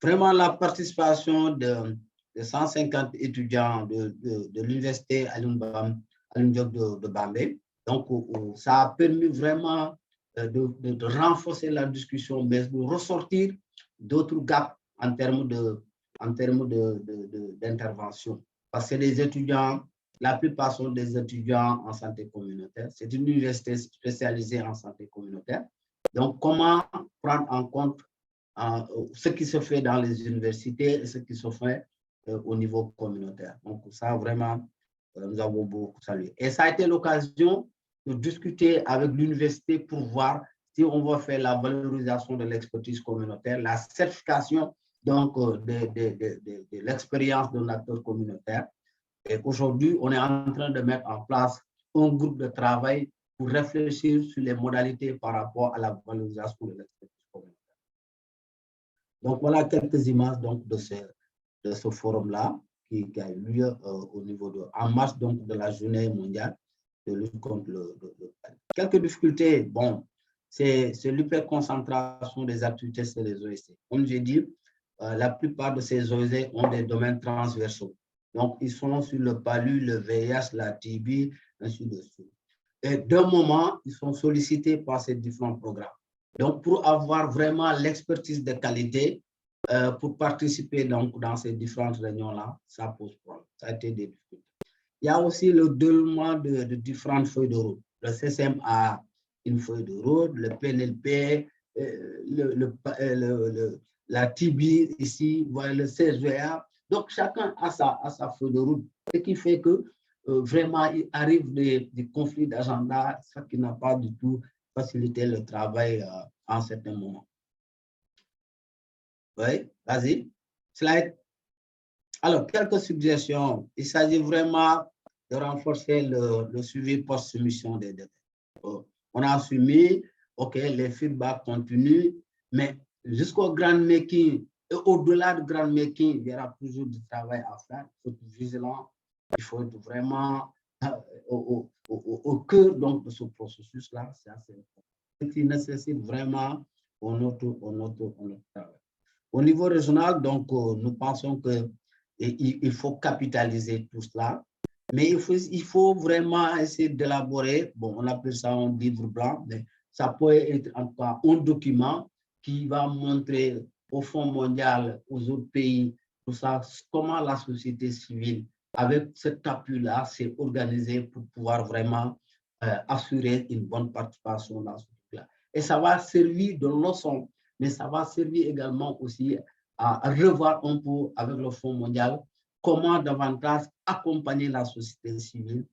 Vraiment, la participation de 150 étudiants de l'université Alioune Diop de Bambey. Donc, ça a permis vraiment de renforcer la discussion, mais de ressortir d'autres gaps en termes d'intervention. Parce que les étudiants, la plupart sont des étudiants en santé communautaire. C'est une université spécialisée en santé communautaire. Donc, comment prendre en compte ce qui se fait dans les universités et ce qui se fait au niveau communautaire. Donc, ça, vraiment, nous avons beaucoup salué. Et ça a été l'occasion de discuter avec l'université pour voir si on va faire la valorisation de l'expertise communautaire, la certification donc, de l'expérience d'un acteur communautaire. Et aujourd'hui, on est en train de mettre en place un groupe de travail pour réfléchir sur les modalités par rapport à la valorisation de l'expertise communautaire. Donc, voilà quelques images donc, de ce forum-là qui a eu lieu au niveau en marge donc, de la journée mondiale de lutte contre le Quelques difficultés, bon, c'est l'hyperconcentration des activités sur les OSC. Comme j'ai dit, la plupart de ces OSC ont des domaines transversaux. Donc, ils sont sur le PALU, le VIH, la TB, ainsi de suite. Et d'un moment, ils sont sollicités par ces différents programmes. Donc, pour avoir vraiment l'expertise de qualité, pour participer donc, dans ces différentes réunions-là, ça pose problème. Ça a été des difficultés. Il y a aussi le déroulement de différentes feuilles de route. Le CCM a une feuille de route, le PNLP, la TB ici, le CSVA. Donc, chacun a sa feuille de route, ce qui fait que vraiment, il arrive des conflits d'agenda, ce qui n'a pas du tout facilité le travail à un certain moment. Oui, vas-y, slide. Alors, quelques suggestions. Il s'agit vraiment de renforcer le suivi post-soumission des détails. On a soumis, OK, les feedbacks continuent, mais jusqu'au grand making et au-delà du grand making, il y aura toujours du travail à faire. Il faut être vigilant, il faut être vraiment au cœur donc, de ce processus-là. C'est assez important. Ce qui nécessite vraiment notre travail. Au niveau régional, donc, nous pensons qu'il faut capitaliser tout cela, mais il faut vraiment essayer d'élaborer, bon, on appelle ça un livre blanc, mais ça peut être en tout cas un document qui va montrer au Fonds mondial, aux autres pays, tout ça, comment la société civile, avec cet appui-là, s'est organisée pour pouvoir vraiment assurer une bonne participation dans ce truc-là. Et ça va servir de leçon, mais ça va servir également aussi à revoir un peu avec le Fonds mondial comment davantage accompagner la société civile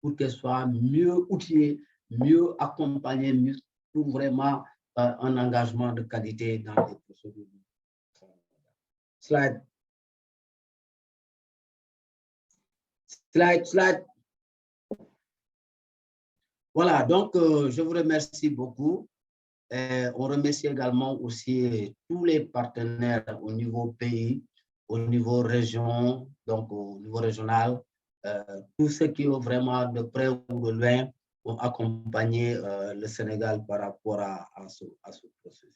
pour qu'elle soit mieux outillée, mieux accompagnée, pour vraiment un engagement de qualité dans les procédures. Slide. Slide. Voilà, donc je vous remercie beaucoup. On remercie également aussi tous les partenaires au niveau pays, au niveau région, donc au niveau régional, tous ceux qui ont vraiment de près ou de loin vont accompagner le Sénégal par rapport à ce processus.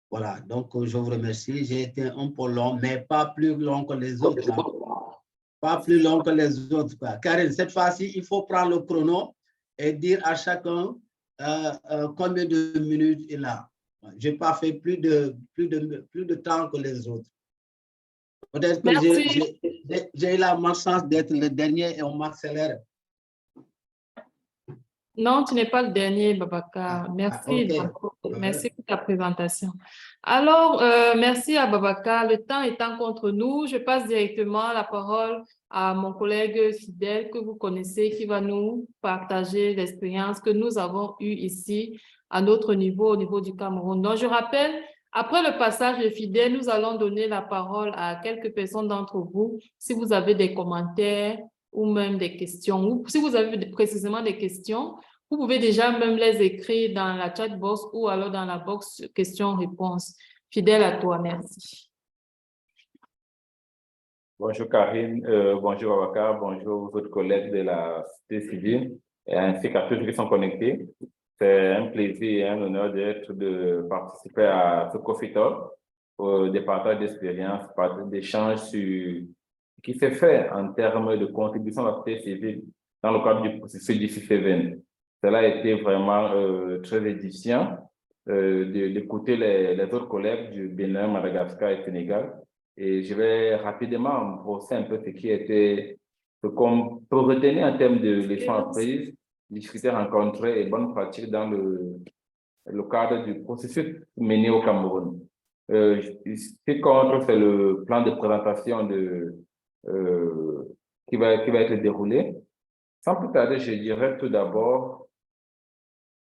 Voilà, donc je vous remercie. J'ai été un peu long, mais pas plus long que les autres. Hein. Pas plus long que les autres. Karine, cette fois-ci, il faut prendre le chrono et dire à chacun combien de minutes il a. Je n'ai pas fait plus de temps que les autres. Peut-être que j'ai eu la malchance d'être le dernier et on m'accélère. Non, tu n'es pas le dernier, Babacar. Merci, Okay. Merci pour ta présentation. Alors, merci à Babacar. Le temps étant contre nous, je passe directement la parole à mon collègue fidèle que vous connaissez, qui va nous partager l'expérience que nous avons eue ici à notre niveau, au niveau du Cameroun. Donc, je rappelle, après le passage de fidèle, nous allons donner la parole à quelques personnes d'entre vous. Si vous avez des commentaires, ou même des questions, ou si vous avez précisément des questions, vous pouvez déjà même les écrire dans la chat box ou alors dans la box questions-réponses. Fidèle à toi, merci. Bonjour Karine, bonjour Babacar, bonjour aux autres collègues de la société civile, et ainsi qu'à tous ceux qui sont connectés. C'est un plaisir et un honneur de participer à ce Coffee Talk, des partages d'expériences, d'échanges sur ce qui s'est fait en termes de contribution à la société civile dans le cadre du processus DC7. Cela a été vraiment très édifiant d'écouter les autres collègues du Bénin, Madagascar et Sénégal. Et je vais rapidement brosser un peu ce qui était, ce qu'on peut retenir en termes de leçons apprises, discuter, rencontrer et bonnes pratiques dans le cadre du processus mené au Cameroun. Ce qui compte, c'est le plan de présentation qui va être déroulé. Sans plus tarder, je dirais tout d'abord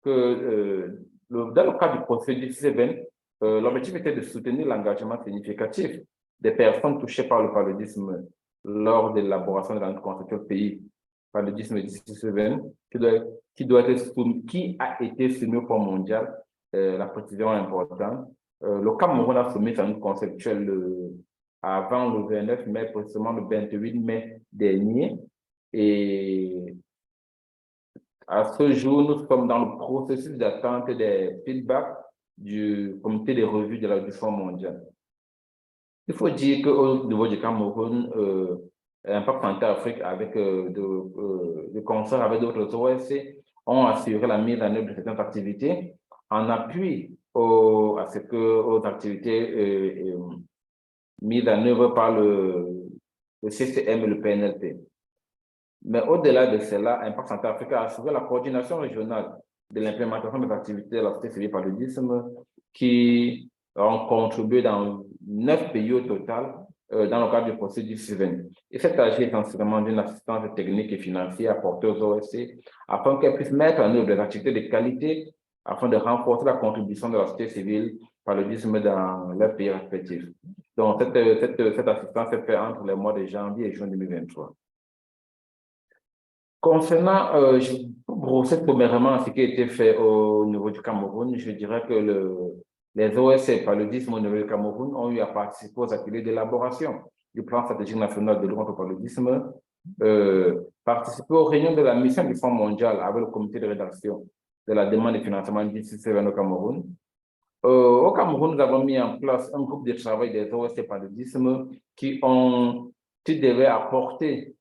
que dans le cadre du processus D7, l'objectif était de soutenir l'engagement significatif des personnes touchées par le paludisme lors de l'élaboration de la constitution pays. Paludisme D7 qui a été soumis au Fonds mondial, la précision est importante. Le Cameroun a soumis sa note conceptuelle avant le 29 mai, précisément le 28 mai dernier. Et à ce jour, nous sommes dans le processus d'attente des feedbacks du comité de revue du Fonds mondial. Il faut dire qu'au niveau du Cameroun, Impact Santé Afrique, avec de concert avec d'autres OSC, ont assuré la mise en œuvre de certaines activités en appui aux activités mises en œuvre par le CCM et le PNLP. Mais au-delà de cela, Impact Santé Afrique a assuré la coordination régionale de l'implémentation des activités de la société civile paludisme qui ont contribué dans 9 pays au total dans le cadre du processus D7. Et cet agit essentiellement d'une assistance technique et financière apportée aux OSC afin qu'elles puissent mettre en œuvre des activités de qualité afin de renforcer la contribution de la société civile paludisme dans leurs pays respectifs. Donc, cette assistance s'est faite entre les mois de janvier et juin 2023. Concernant, pour brosser premièrement ce qui a été fait au niveau du Cameroun, je dirais que les OSC paludisme au niveau du Cameroun ont eu à participer aux ateliers d'élaboration du plan stratégique national de lutte contre le paludisme, participer aux réunions de la mission du Fonds mondial avec le comité de rédaction de la demande de financement DC7 au Cameroun. Au Cameroun, nous avons mis en place un groupe de travail des OSC paludisme qui devaient apporter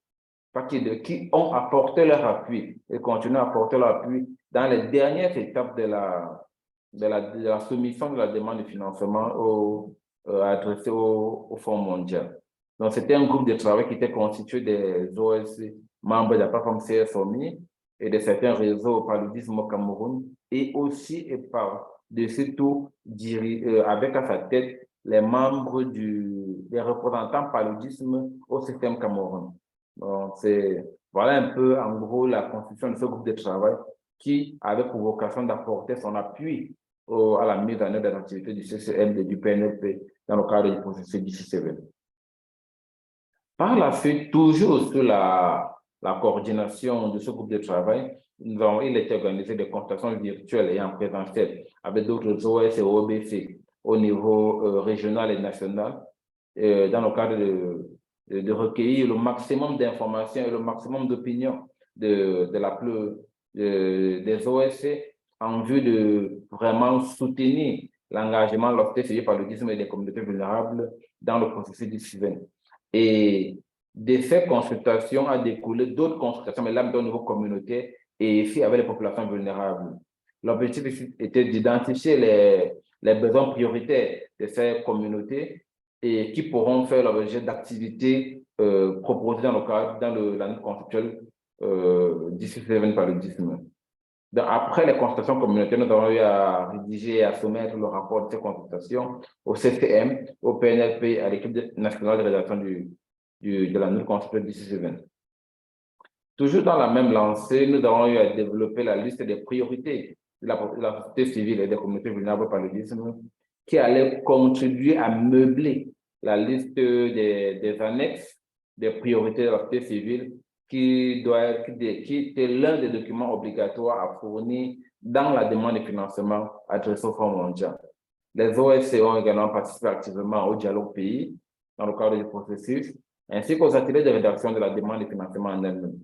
qui ont apporté leur appui et continuent à apporter leur appui dans les dernières étapes de la soumission de la demande de financement adressée au Fonds mondial. Donc, c'était un groupe de travail qui était constitué des OSC, membres de la plateforme CSOMI et de certains réseaux paludisme au Cameroun et aussi surtout avec à sa tête les membres des représentants paludisme au système Cameroun. Donc, voilà un peu, en gros, la constitution de ce groupe de travail qui avait pour vocation d'apporter son appui à la mise en œuvre des activités du CCM et du PNLP dans le cadre du processus DC7. Par la suite, toujours sur la coordination de ce groupe de travail, il était organisé des consultations virtuelles et en présentiel avec d'autres OS et OBC au niveau régional et national dans le cadre de recueillir le maximum d'informations et le maximum d'opinions des OSC en vue de vraiment soutenir l'engagement de la société civile, paludisme et des communautés vulnérables dans le processus du CIVEN. Et de ces consultations a découlé d'autres consultations, mais là, au niveau communautaire et ici avec les populations vulnérables. L'objectif était d'identifier les besoins prioritaires de ces communautés et qui pourront faire l'objet d'activités proposées dans la lutte conceptuelle d'ici CIVEN paludisme. Donc, après les consultations communautaires, nous avons eu à rédiger et à soumettre le rapport de ces consultations au CCM, au PNLP, à l'équipe nationale de rédaction de la lutte conceptuelle d'ici CIVEN. Toujours dans la même lancée, nous avons eu à développer la liste des priorités de la société civile et des communautés vulnérables au paludisme qui allait contribuer à meubler la liste des annexes des priorités de la société civile qui était l'un des documents obligatoires à fournir dans la demande de financement adressée au Fonds mondial. Les OSC ont également participé activement au dialogue pays dans le cadre du processus, ainsi qu'aux ateliers de rédaction de la demande de financement en elle-même.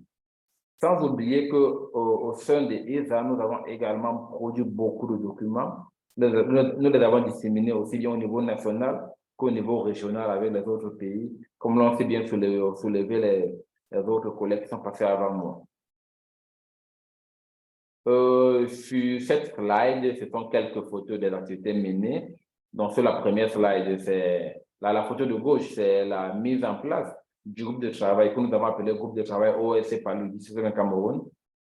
Sans oublier qu'au sein des ESA, nous avons également produit beaucoup de documents. Nous les avons disséminés aussi bien au niveau national qu'au niveau régional avec les autres pays, comme l'ont si bien soulevé les autres collègues qui sont passés avant moi. Sur cette slide, ce sont quelques photos des activités menées. Donc, sur la première slide, c'est la photo de gauche, c'est la mise en place du groupe de travail que nous avons appelé groupe de travail OSC paludisme Cameroun.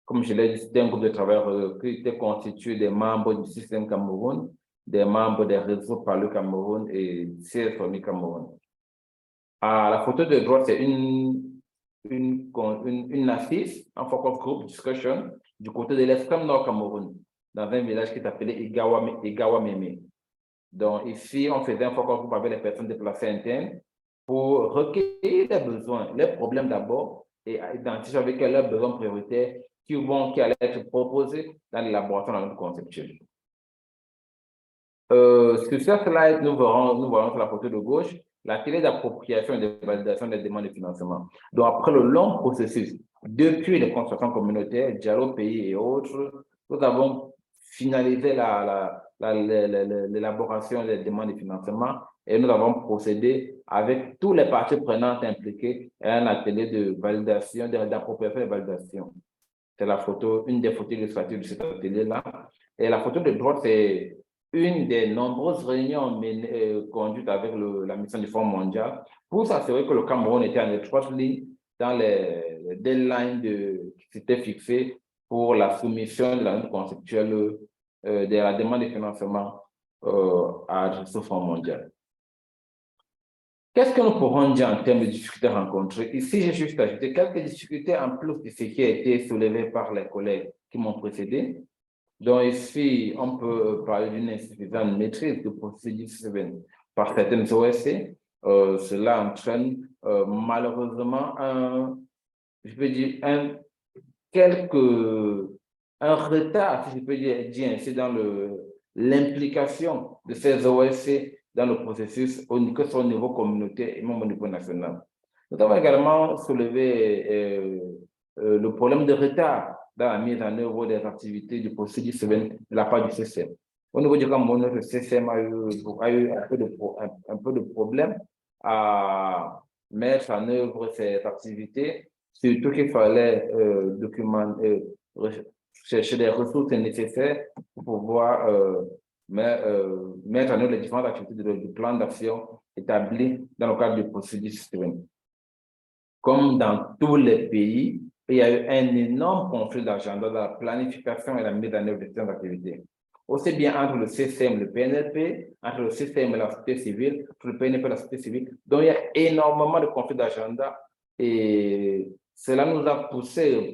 Comme je l'ai dit, c'était un groupe de travail qui était constitué des membres du système Cameroun, des membres des réseaux Palu Cameroun et CSOMI Cameroun. La photo de droite, c'est une assise, un focus group discussion du côté de l'extrême nord Cameroun, dans un village qui est appelé Igawa Meme. Donc ici, on faisait un focus group avec les personnes déplacées internes pour recueillir les besoins, les problèmes d'abord, et identifier avec eux leurs besoins prioritaires qui allaient être proposés dans l'élaboration de notre conceptuelle. Sur ce slide, nous voyons sur la photo de gauche l'atelier d'appropriation et de validation des demandes de financement. Donc, après le long processus, depuis les consultations communautaires, dialogue pays et autres, nous avons finalisé l'élaboration des demandes de financement et nous avons procédé avec tous les parties prenantes impliquées à un atelier de validation, d'appropriation et de validation. C'est la photo, une des photos illustratives de cet atelier-là. Et la photo de droite, c'est une des nombreuses réunions conduites avec la mission du Fonds mondial pour s'assurer que le Cameroun était en étroite ligne dans les deadlines qui s'étaient fixés pour la soumission de la note conceptuelle de la demande de financement à ce Fonds mondial. Qu'est-ce que nous pourrons dire en termes de difficultés rencontrées? Ici, j'ai juste ajouté quelques difficultés en plus de ce qui a été soulevé par les collègues qui m'ont précédé. Donc ici, on peut parler d'une insuffisante maîtrise du processus par certaines OSC. Cela entraîne malheureusement un retard, si je peux dire ainsi, dans l'implication de ces OSC dans le processus, que ce soit au niveau communautaire et même au niveau national. Nous avons également soulevé le problème de retard dans la mise en œuvre des activités du processus de la part du CCM. Au niveau du Cameroun, le CCM a eu un peu de problème à mettre en œuvre ces activités, surtout qu'il fallait chercher des ressources nécessaires pour pouvoir mettre en œuvre les différentes activités du plan d'action établi dans le cadre du processus. Comme dans tous les pays, il y a eu un énorme conflit d'agenda dans la planification et la mise en œuvre de ces activités. Aussi bien entre le CCM et le PNLP, entre le CCM et la société civile, entre le PNLP et la société civile. Donc, il y a énormément de conflits d'agenda et cela nous a poussé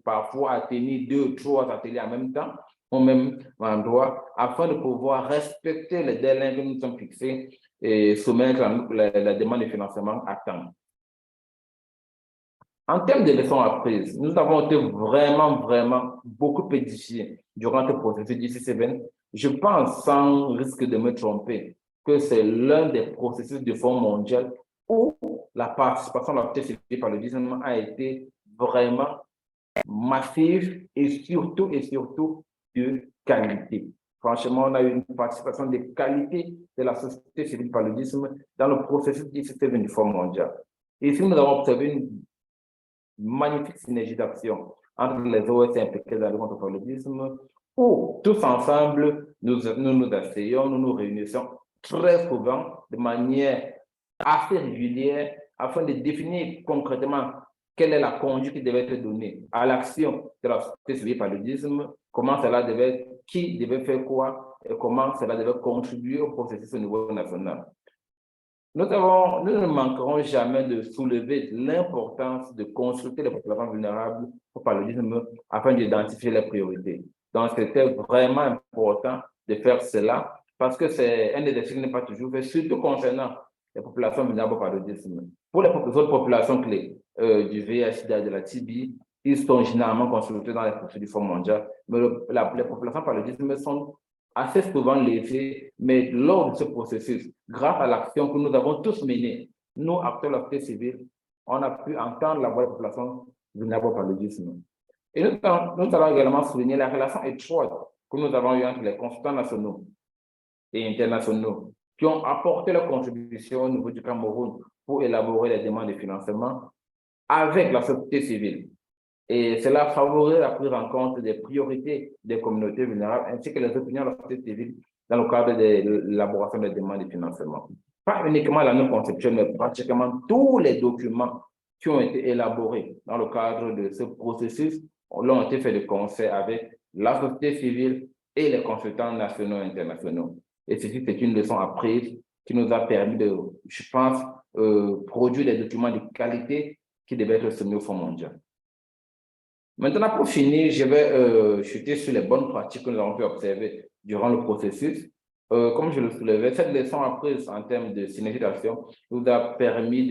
parfois à tenir 2 ou 3 ateliers en même temps, au même endroit, afin de pouvoir respecter les délais que nous sommes fixés et soumettre la demande de financement à temps. En termes de leçons apprises, nous avons été vraiment beaucoup édifiés durant ce processus d'ici CIVEN. Je pense, sans risque de me tromper, que c'est l'un des processus du Fonds mondial où la participation de la société civile par le paludisme a été vraiment massive et surtout de qualité. Franchement, on a eu une participation de qualité de la société civile par le paludisme dans le processus du Fonds mondial. Et ici, nous avons observé une magnifique synergie d'action entre les OS impliqués dans le contre le paludisme, où tous ensemble, nous asseyons, nous nous réunissons très souvent de manière assez régulière afin de définir concrètement quelle est la conduite qui devait être donnée à l'action de la société civile par le paludisme, comment cela devait, qui devait faire quoi et comment cela devait contribuer au processus au niveau national. Nous ne manquerons jamais de soulever l'importance de consulter les populations vulnérables au paludisme afin d'identifier les priorités. Donc, c'était vraiment important de faire cela parce que c'est un exercice qui n'est pas toujours fait, surtout concernant les populations vulnérables au paludisme. Pour les autres populations clés du VIH-Sida, de la TB, ils sont généralement consultés dans les processus du Fonds mondial, mais les populations paludisme sont assez souvent lésées, mais lors de ce processus, grâce à l'action que nous avons tous menée, nous, acteurs de la société civile, on a pu entendre la voix de la population vulnérable au paludisme. Et nous allons également souligner la relation étroite que nous avons eue entre les consultants nationaux et internationaux qui ont apporté leur contribution au niveau du Cameroun pour élaborer les demandes de financement avec la société civile. Et cela favorise la prise en compte des priorités des communautés vulnérables ainsi que les opinions de la société civile dans le cadre de l'élaboration des demandes de financement. Pas uniquement la note conceptuelle, mais pratiquement tous les documents qui ont été élaborés dans le cadre de ce processus l'ont été faits de concert avec la société civile et les consultants nationaux et internationaux. Et ceci, c'est une leçon apprise qui nous a permis de, je pense, produire des documents de qualité qui devaient être soumis au Fonds mondial. Maintenant, pour finir, je vais chuter sur les bonnes pratiques que nous avons pu observer durant le processus. Comme je le soulevais, cette leçon apprise en termes de synergie d'action nous a permis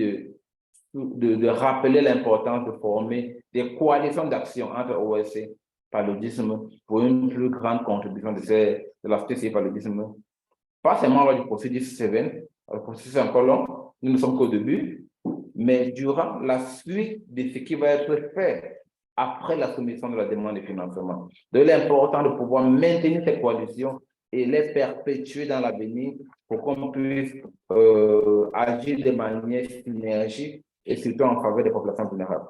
de rappeler l'importance de former des coalitions d'action entre OSC paludisme pour une plus grande contribution de la société civile paludisme. Pas seulement lors du processus 7, le processus est encore long, nous ne sommes qu'au début, mais durant la suite de ce qui va être fait après la soumission de la demande de financement. De l'important de pouvoir maintenir ces coalitions et les perpétuer dans l'avenir pour qu'on puisse agir de manière synergique et surtout en faveur des populations vulnérables.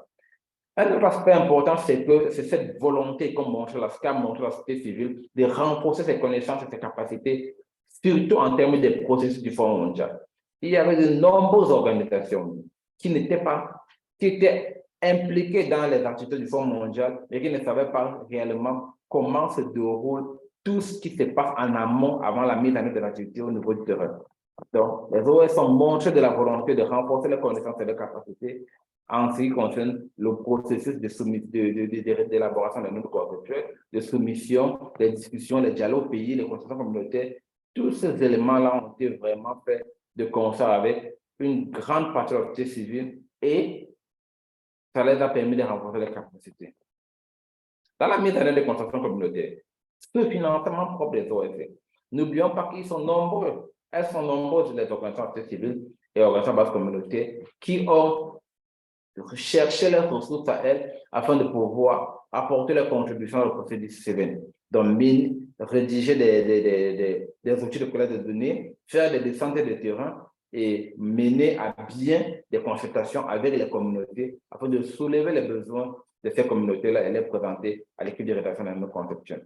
Un autre aspect important, c'est que c'est cette volonté qu'a montré la société civile de renforcer ses connaissances et ses capacités, surtout en termes des processus du Fonds mondial. Il y avait de nombreuses organisations qui étaient impliquées dans les activités du Fonds mondial, mais qui ne savaient pas réellement comment se déroule tout ce qui se passe en amont avant la mise en œuvre de l'activité au niveau du terrain. Donc, les OS ont montré de la volonté de renforcer les connaissances et les capacités en ce qui concerne le processus d'élaboration des notes conceptuelles, de soumission, les discussions, les dialogues pays, les consultations communautaires. Tous ces éléments-là ont été vraiment faits de concert avec une grande partie de la société civile et ça les a permis de renforcer les capacités. Dans la mise en œuvre des consultations communautaires, ce financement propre des OSC, n'oublions pas qu'ils sont nombreux. Elles sont nombreuses, les organisations civiles et organisations bases communautaires qui ont cherché leurs ressources à elles afin de pouvoir apporter leur contribution au processus CVN. Donc, rédiger des outils de collecte de données, faire des descentes de terrain et mener à bien des consultations avec les communautés afin de soulever les besoins de ces communautés-là et les présenter à l'équipe de rédaction de notre conception.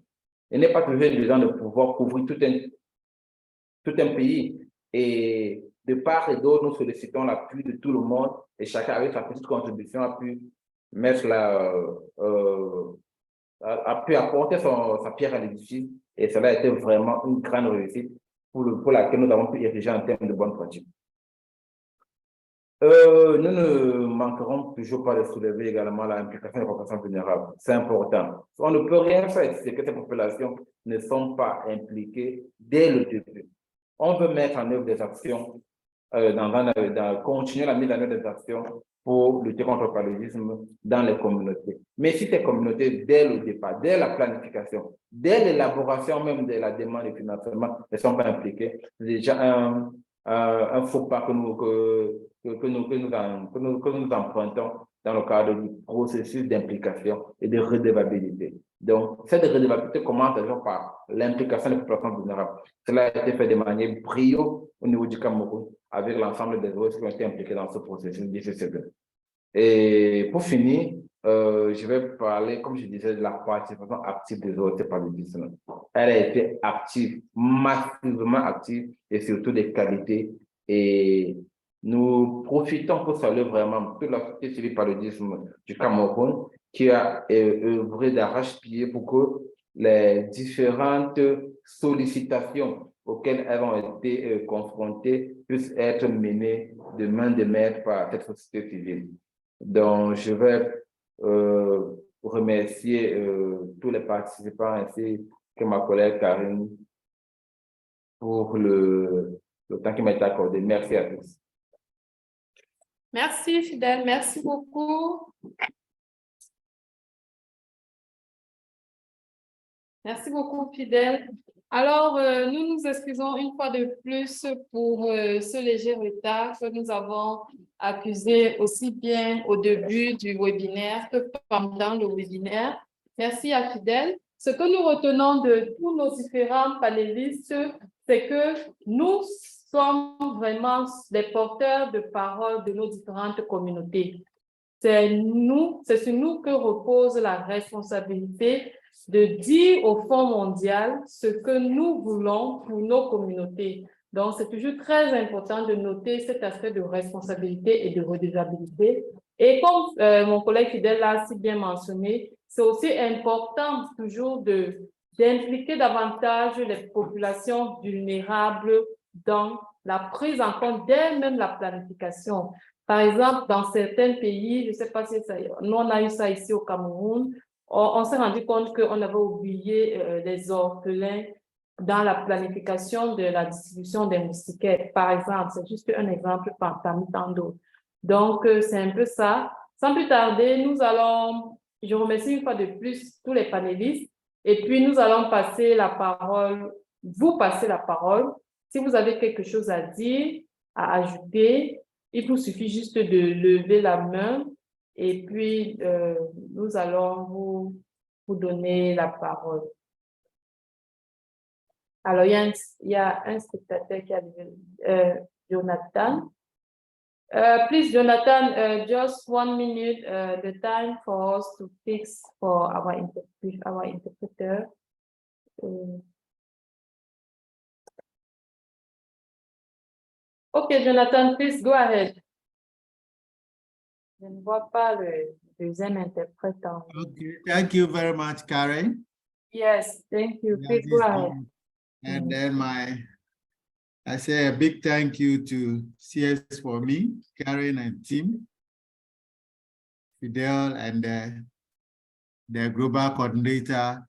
Il n'est pas toujours évident de pouvoir couvrir tout un pays et de part et d'autre, nous sollicitons l'appui de tout le monde et chacun avec sa petite contribution a pu mettre a pu apporter sa pierre à l'édifice et cela a été vraiment une grande réussite pour laquelle nous avons pu ériger en termes de bonnes pratiques. Nous ne manquerons toujours pas de soulever également l'implication des populations vulnérables. C'est important. On ne peut rien faire si que ces populations ne sont pas impliquées dès le début. On veut mettre en œuvre des actions, continuer la mise en œuvre des actions pour lutter contre le paludisme dans les communautés. Mais si ces communautés, dès le départ, dès la planification, dès l'élaboration même de la demande de financement, ne sont pas impliquées, c'est déjà un faux pas que nous empruntons dans le cadre du processus d'implication et de redevabilité. Donc, cette redevabilité commence déjà par l'implication des populations vulnérables. Cela a été fait de manière brillante au niveau du Cameroun avec l'ensemble des OS qui ont été impliqués dans ce processus d'ICCD. Et pour finir, je vais parler, comme je disais, de la participation active des OS paludisme. Elle a été active, massivement active et surtout de qualité. Et nous profitons pour saluer vraiment toute la société civile paludisme du Cameroun qui a œuvré d'arrache-pied pour que les différentes sollicitations auxquelles elles ont été confrontées puissent être menées de main de maître par cette société civile. Donc, je vais remercier tous les participants ainsi que ma collègue Karine pour le temps qui m'a été accordé. Merci à tous. Merci, Fidèle. Merci beaucoup. Merci beaucoup, Fidèle. Alors, nous nous excusons une fois de plus pour ce léger retard que nous avons accusé aussi bien au début du webinaire que pendant le webinaire. Merci à Fidèle. Ce que nous retenons de tous nos différents panélistes, c'est que nous sommes vraiment les porteurs de parole de nos différentes communautés. C'est sur nous que repose la responsabilité de dire au Fonds mondial ce que nous voulons pour nos communautés. Donc, c'est toujours très important de noter cet aspect de responsabilité et de redevabilité. Et comme mon collègue Fidèle l'a si bien mentionné, c'est aussi important toujours d'impliquer davantage les populations vulnérables dans la prise en compte dès même la planification. Par exemple, dans certains pays, je ne sais pas si ça, nous on a eu ça ici au Cameroun, on s'est rendu compte qu'on avait oublié les orphelins dans la planification de la distribution des moustiquaires. Par exemple, c'est juste un exemple parmi tant d'autres. Donc, c'est un peu ça. Sans plus tarder, je remercie une fois de plus tous les panélistes et puis nous allons passer la parole, vous passez la parole. Si vous avez quelque chose à dire, à ajouter, il vous suffit juste de lever la main et puis nous allons vous donner la parole. Alors, il y a un spectateur qui a levé, Jonathan. Please, Jonathan, just 1 minute, the time for us to fix for our interpreter. Okay, Jonathan, please go ahead. Je ne vois pas le deuxième interprète. Okay, thank you very much, Karen. Yes, thank you. Please go ahead. And then I say a big thank you to CS4Me, Karen and team, Fidel and the global coordinator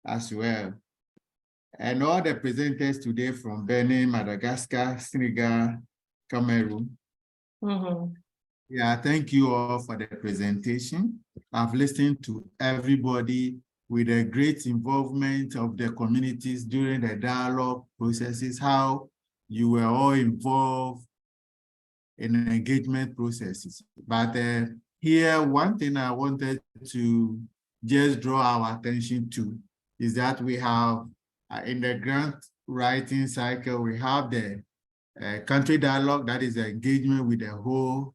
as well. And all the presenters today from Benin, Madagascar, Senegal, Cameroon. Yeah, thank you all for the presentation. I've listened to everybody with a great involvement of the communities during the dialogue processes, how you were all involved in engagement processes. But here, one thing I wanted to just draw our attention to is that we have, in the grant writing cycle, we have the country dialogue, that is the engagement with the whole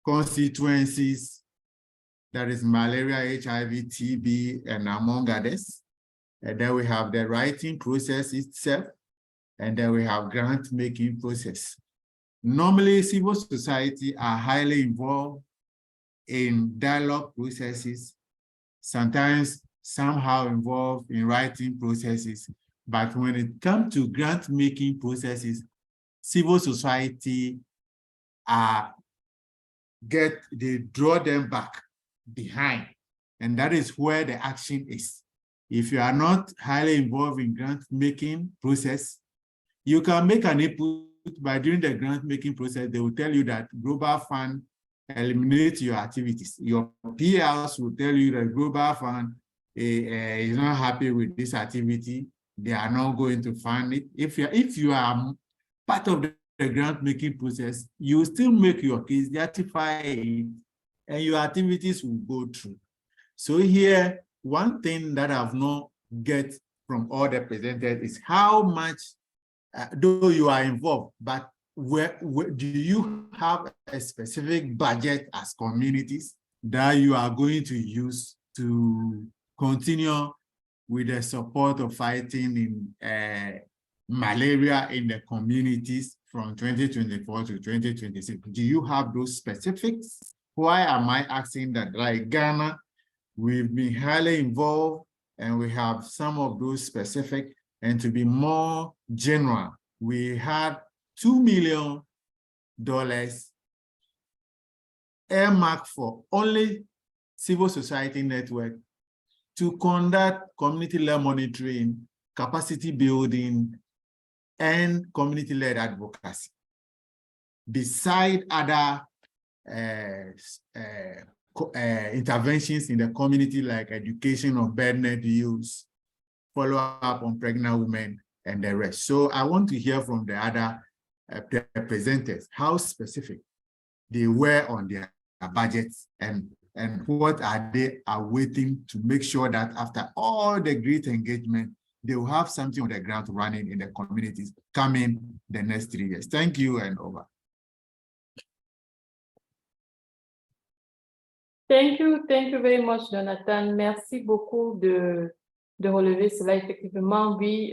constituencies, that is malaria, HIV, TB, and among others. And then we have the writing process itself, and then we have grant making process. Normally, civil society are highly involved in dialogue processes, sometimes somehow involved in writing processes. But when it comes to grant making processes, civil society they draw them back behind, and that is where the action is. If you are not highly involved in grant making process, you can make an input, but during the grant making process, they will tell you that Global Fund eliminate your activities. Your peers will tell you that Global Fund is not happy with this activity. They are not going to fund it. If you are part of the grant making process, you still make your case, justify it, and your activities will go through. So here, one thing that I've not get from all the presenters is how much, though you are involved, but where do you have a specific budget as communities that you are going to use to continue with the support of fighting in malaria in the communities from 2024 to 2026? Do you have those specifics? Why am I asking that? Like Ghana, we've been highly involved and we have some of those specific, and to be more general, we had $2 million earmarked for only civil society network to conduct community-led monitoring, capacity building, and community-led advocacy, beside other interventions in the community like education of bed net use, follow-up on pregnant women, and the rest. So I want to hear from the other presenters how specific they were on their budgets and what are they awaiting to make sure that after all the great engagement, they will have something on the ground running in the communities coming the next 3 years. Thank you, and over. Thank you very much, Jonathan. Merci beaucoup de relever cela. Effectivement, oui,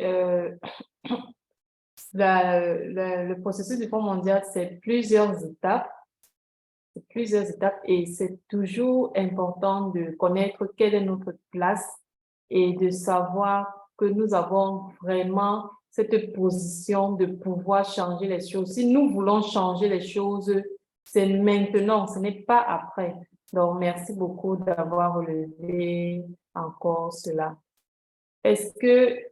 le processus du Fonds mondial, c'est plusieurs étapes. Et c'est toujours important de connaître quelle est notre place et de savoir que nous avons vraiment cette position de pouvoir changer les choses. Si nous voulons changer les choses, c'est maintenant, ce n'est pas après. Donc, merci beaucoup d'avoir relevé encore cela. Est-ce qu'il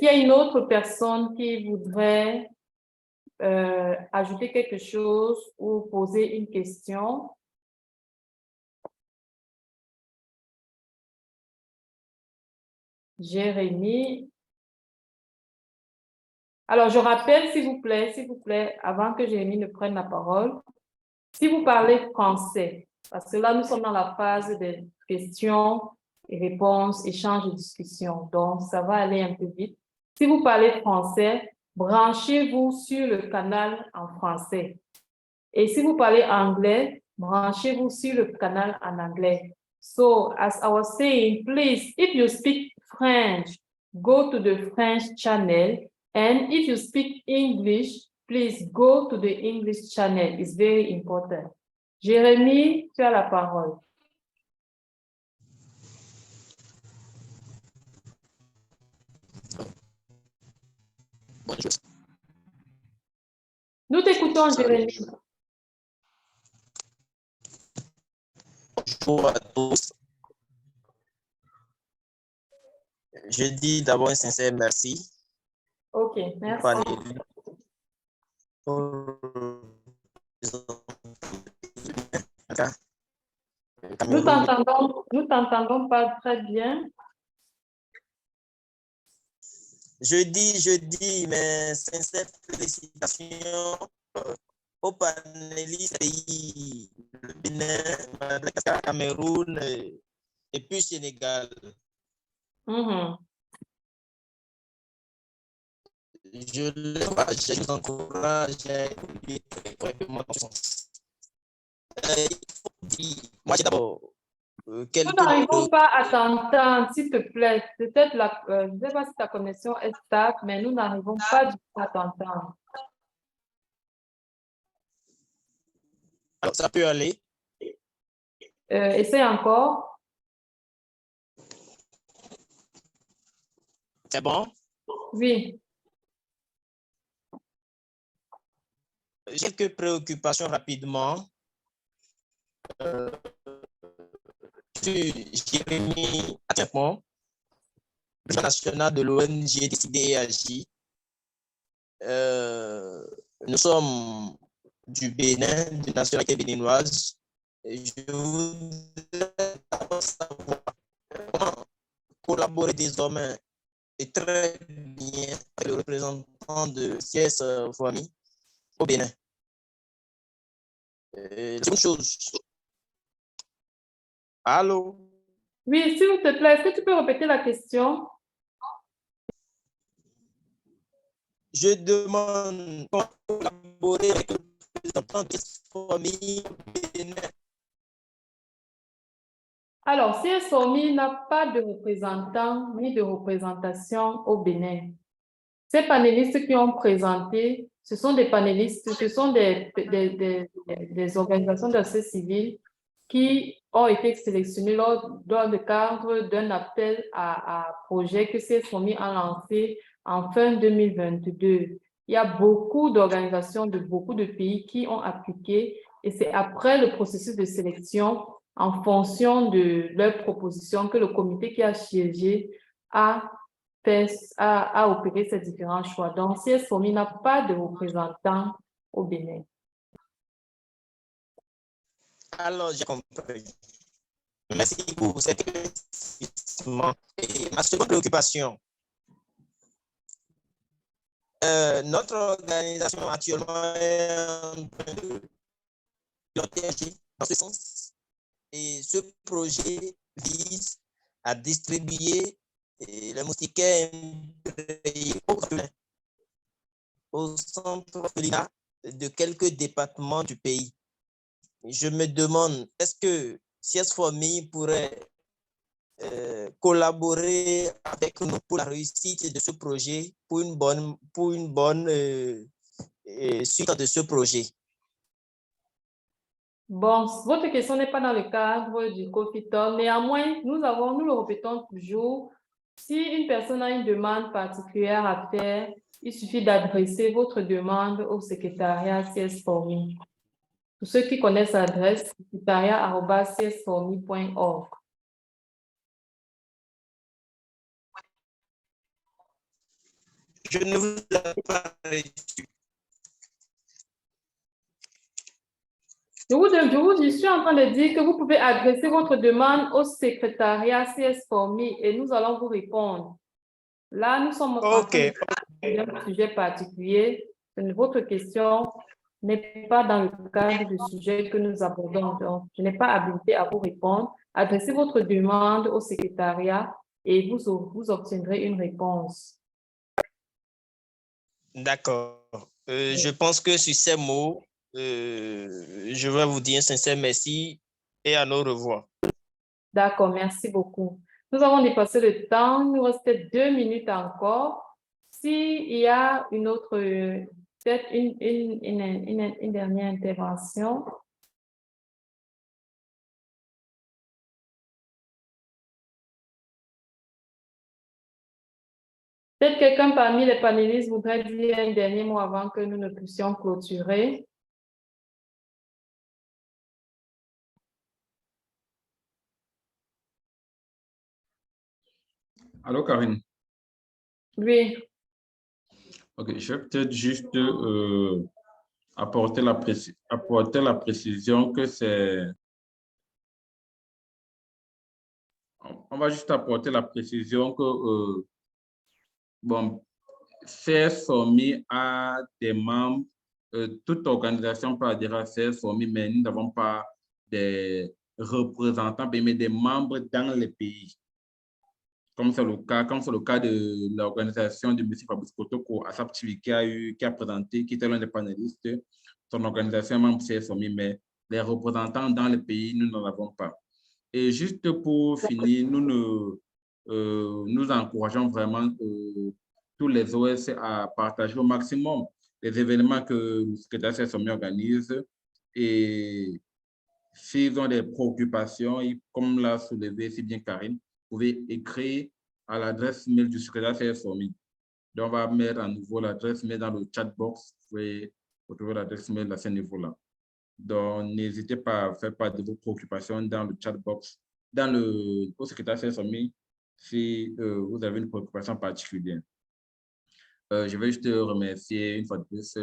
y a une autre personne qui voudrait ajouter quelque chose ou poser une question? Jérémy. Alors, je rappelle, s'il vous plaît, avant que Jérémy ne prenne la parole, si vous parlez français, parce que là, nous sommes dans la phase de questions et réponses, échanges et discussions, donc ça va aller un peu vite. Si vous parlez français, branchez-vous sur le canal en français. Et si vous parlez anglais, branchez-vous sur le canal en anglais. So, as I was saying, please, if you speak French, go to the French channel. And if you speak English, please go to the English channel. It's very important. Jérémy, tu as la parole. Nous t'écoutons, Jérémy. Bonjour à tous. Je dis d'abord un sincère merci. OK, merci. Nous t'entendons pas très bien. Je dis mes sincères félicitations aux panélistes pays, le Bénin, Madagascar, Cameroun et puis Sénégal. Je les encourage à évoluer très dans ce sens. Il faut dire, moi j'ai d'abord nous n'arrivons pas à t'entendre, s'il te plaît. Peut-être, je ne sais pas si ta connexion est stable, mais nous n'arrivons pas du tout à t'entendre. Alors, ça peut aller. Essaye encore. C'est bon? Oui. J'ai quelques préoccupations rapidement. Jérémy Attiapon, le national de l'ONG Décider et Agir. Nous sommes du Bénin, d'une nationalité béninoise. Je voudrais savoir comment collaborer désormais et très bien avec le représentant de CS Foami au Bénin. La seconde chose. Allô? Oui, s'il te plaît, est-ce que tu peux répéter la question? Je demande comment collaborer avec le représentant de CS Foami au Bénin. Alors, CS Foami n'a pas de représentant ni de représentation au Bénin. Ces panélistes qui ont présenté, ce sont des panélistes, ce sont des organisations de la société civile qui ont été sélectionnés dans le cadre d'un appel à projet que CS Foami a lancé en fin 2022. Il y a beaucoup d'organisations de beaucoup de pays qui ont appliqué et c'est après le processus de sélection en fonction de leurs propositions que le comité qui a siégé a opéré ces différents choix. Donc, CS Foami n'a pas de représentant au Bénin. Alors, j'ai compris. Merci pour cet éclaircissement. Et ma seconde préoccupation. Notre organisation actuellement est en train de piloter dans ce sens. Et ce projet vise à distribuer les moustiquaires au centre de quelques départements du pays. Je me demande, est-ce que CS Foami pourrait collaborer avec nous pour la réussite de ce projet, pour une bonne suite de ce projet? Bon, votre question n'est pas dans le cadre du COFITOL. Néanmoins, nous le répétons toujours, si une personne a une demande particulière à faire, il suffit d'adresser votre demande au secrétariat CS Foami. Pour ceux qui connaissent l'adresse, secrétariat@csfoami.org. Je ne vous ai pas reçu. Je suis en train de dire que vous pouvez adresser votre demande au secrétariat CS Foami et nous allons vous répondre. Là, nous sommes en train d'un sujet particulier. Votre question n'est pas dans le cadre du sujet que nous abordons. Donc, je n'ai pas habilité à vous répondre. Adressez votre demande au secrétariat et vous obtiendrez une réponse. D'accord. Je pense que sur ces mots, je vais vous dire un sincère merci et à nos revoir. D'accord, merci beaucoup. Nous avons dépassé le temps. Il nous restait 2 minutes encore. S'il y a une autre, peut-être une dernière intervention. Peut-être quelqu'un parmi les panélistes voudrait dire un dernier mot avant que nous ne puissions clôturer. Allô, Karine? Oui. Ok, je vais peut-être juste apporter la précision que c'est... On va juste apporter la précision que, bon, CS Foami a des membres, toute organisation peut adhérer à CS Foami, mais nous n'avons pas des représentants, mais des membres dans les pays. Comme c'est le cas de l'organisation de M. Fabrice Kotoko à Saptivi qui a présenté, qui était l'un des panélistes, son organisation est membre CS Foami, mais les représentants dans les pays, nous n'en avons pas. Et juste pour finir, nous encourageons vraiment tous les OS à partager au maximum les événements que le secrétaire CS Foami organise. Et s'ils ont des préoccupations, comme l'a soulevé si bien Karine, vous pouvez écrire à l'adresse mail du secrétaire CS Foami. Donc, on va mettre à nouveau l'adresse mail dans le chat box. Vous pouvez retrouver l'adresse mail à ce niveau-là. Donc, n'hésitez pas à faire part de vos préoccupations dans le chat box, au secrétaire CS Foami, si vous avez une préoccupation particulière. Je vais juste remercier une fois de plus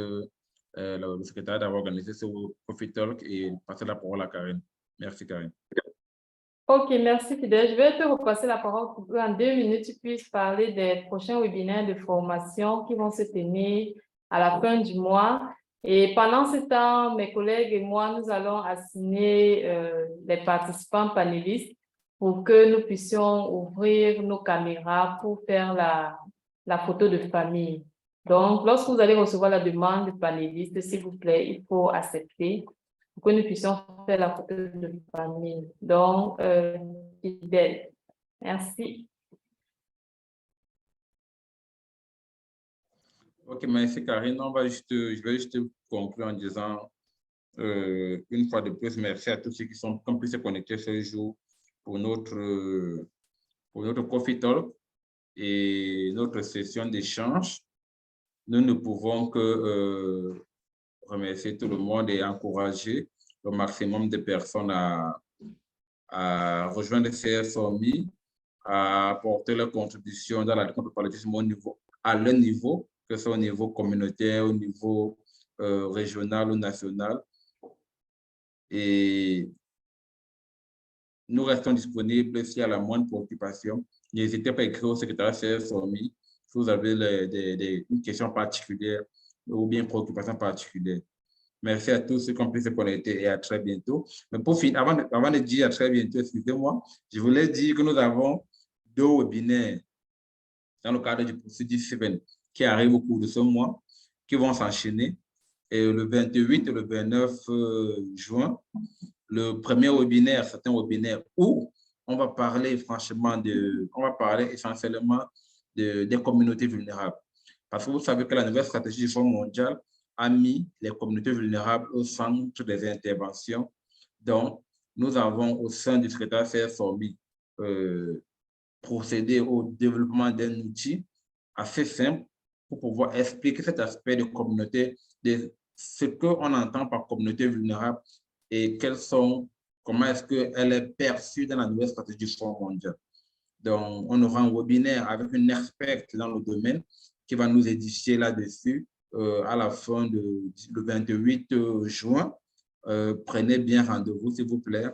le secrétaire d'avoir organisé ce Coffee Talk et passer la parole à Karine. Merci, Karine. Ok, merci Fidèle. Je vais te repasser la parole pour que en 2 minutes, tu puisses parler des prochains webinaires de formation qui vont se tenir à la fin du mois. Et pendant ce temps, mes collègues et moi, nous allons assigner les participants panélistes pour que nous puissions ouvrir nos caméras pour faire la photo de famille. Donc, lorsque vous allez recevoir la demande de panélistes, s'il vous plaît, il faut accepter pour que nous puissions faire la photo de famille. Donc, Fidèle. Merci. Ok, merci Karine. Je vais juste conclure en disant une fois de plus, merci à tous ceux qui ont pu se connecter ce jour pour notre Coffee Talk et notre session d'échange. Nous ne pouvons que remercier tout le monde et encourager le maximum de personnes à rejoindre CSOMI, à apporter leur contribution dans la lutte contre le paludisme à leur niveau, que ce soit au niveau communautaire, au niveau régional ou national. Et nous restons disponibles s'il y a la moindre préoccupation. N'hésitez pas à écrire au secrétariat CSOMI si vous avez une question particulière ou bien une préoccupation particulière. Merci à tous ceux qui ont pu se connecter et à très bientôt. Mais pour finir, avant de dire à très bientôt, excusez-moi, je voulais dire que nous avons 2 webinaires dans le cadre du processus 7 qui arrivent au cours de ce mois, qui vont s'enchaîner. Et le 28 et le 29 juin, le premier webinaire, c'est un webinaire où on va parler essentiellement des communautés vulnérables. Parce que vous savez que la nouvelle stratégie du Fonds mondial a mis les communautés vulnérables au centre des interventions. Donc, nous avons au sein du secrétariat CSOMI procédé au développement d'un outil assez simple pour pouvoir expliquer cet aspect de communauté, de ce qu'on entend par communauté vulnérable et comment est-ce qu'elle est perçue dans la nouvelle stratégie du Fonds mondial. Donc, on aura un webinaire avec une experte dans le domaine qui va nous édifier là-dessus à la fin le 28 juin. Prenez bien rendez-vous, s'il vous plaît.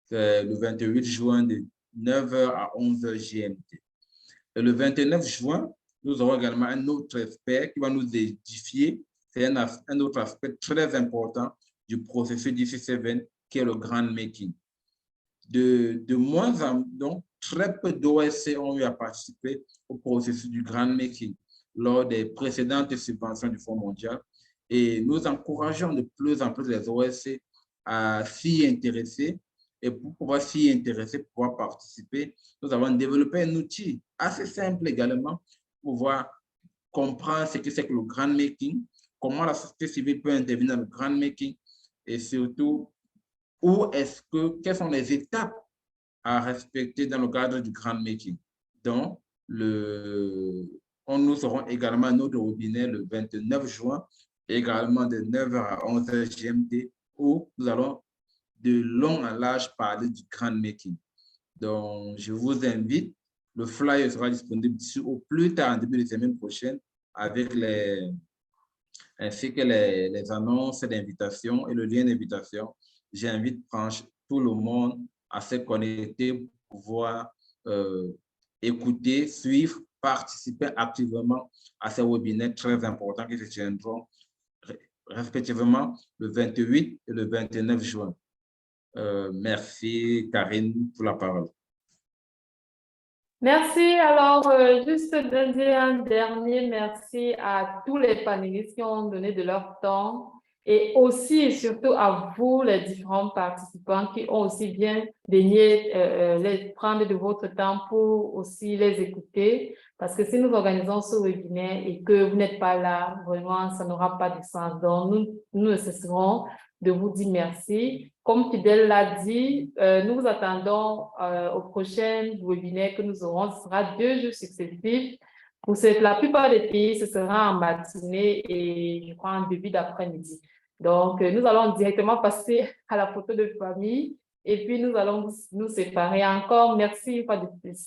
C'est le 28 juin de 9h à 11h GMT. Et le 29 juin, nous aurons également un autre expert qui va nous édifier. C'est un autre aspect très important du processus DC7 qui est le grand making. Donc, très peu d'OSC ont eu à participer au processus du grand making lors des précédentes subventions du Fonds mondial. Et nous encourageons de plus en plus les OSC à s'y intéresser. Et pour pouvoir s'y intéresser, pour pouvoir participer, nous avons développé un outil assez simple également pour pouvoir comprendre ce que c'est que le grand making, comment la société civile peut intervenir dans le grand making et surtout, quelles sont les étapes à respecter dans le cadre du grand making. Donc, nous aurons également un autre webinaire le 29 juin, également de 9h à 11h GMT, où nous allons de long en large parler du grand making. Donc, je vous invite. Le flyer sera disponible au plus tard en début de semaine prochaine ainsi que les annonces d'invitation et le lien d'invitation. J'invite tout le monde à se connecter pour pouvoir écouter, suivre, participer activement à ces webinaires très importants qui se tiendront respectivement le 28 et le 29 juin. Merci, Karine, pour la parole. Merci. Alors, juste un dernier merci à tous les panélistes qui ont donné de leur temps et aussi et surtout à vous, les différents participants qui ont aussi bien daigné prendre de votre temps pour aussi les écouter. Parce que si nous organisons ce webinaire et que vous n'êtes pas là, vraiment, ça n'aura pas de sens. Donc, nous ne cesserons de vous dire merci. Comme Fidèle l'a dit, nous vous attendons au prochain webinaire que nous aurons. Ce sera 2 jours successifs. Pour la plupart des pays, ce sera en matinée et je crois en début d'après-midi. Donc, nous allons directement passer à la photo de famille et puis nous allons nous séparer. Encore merci une fois de plus.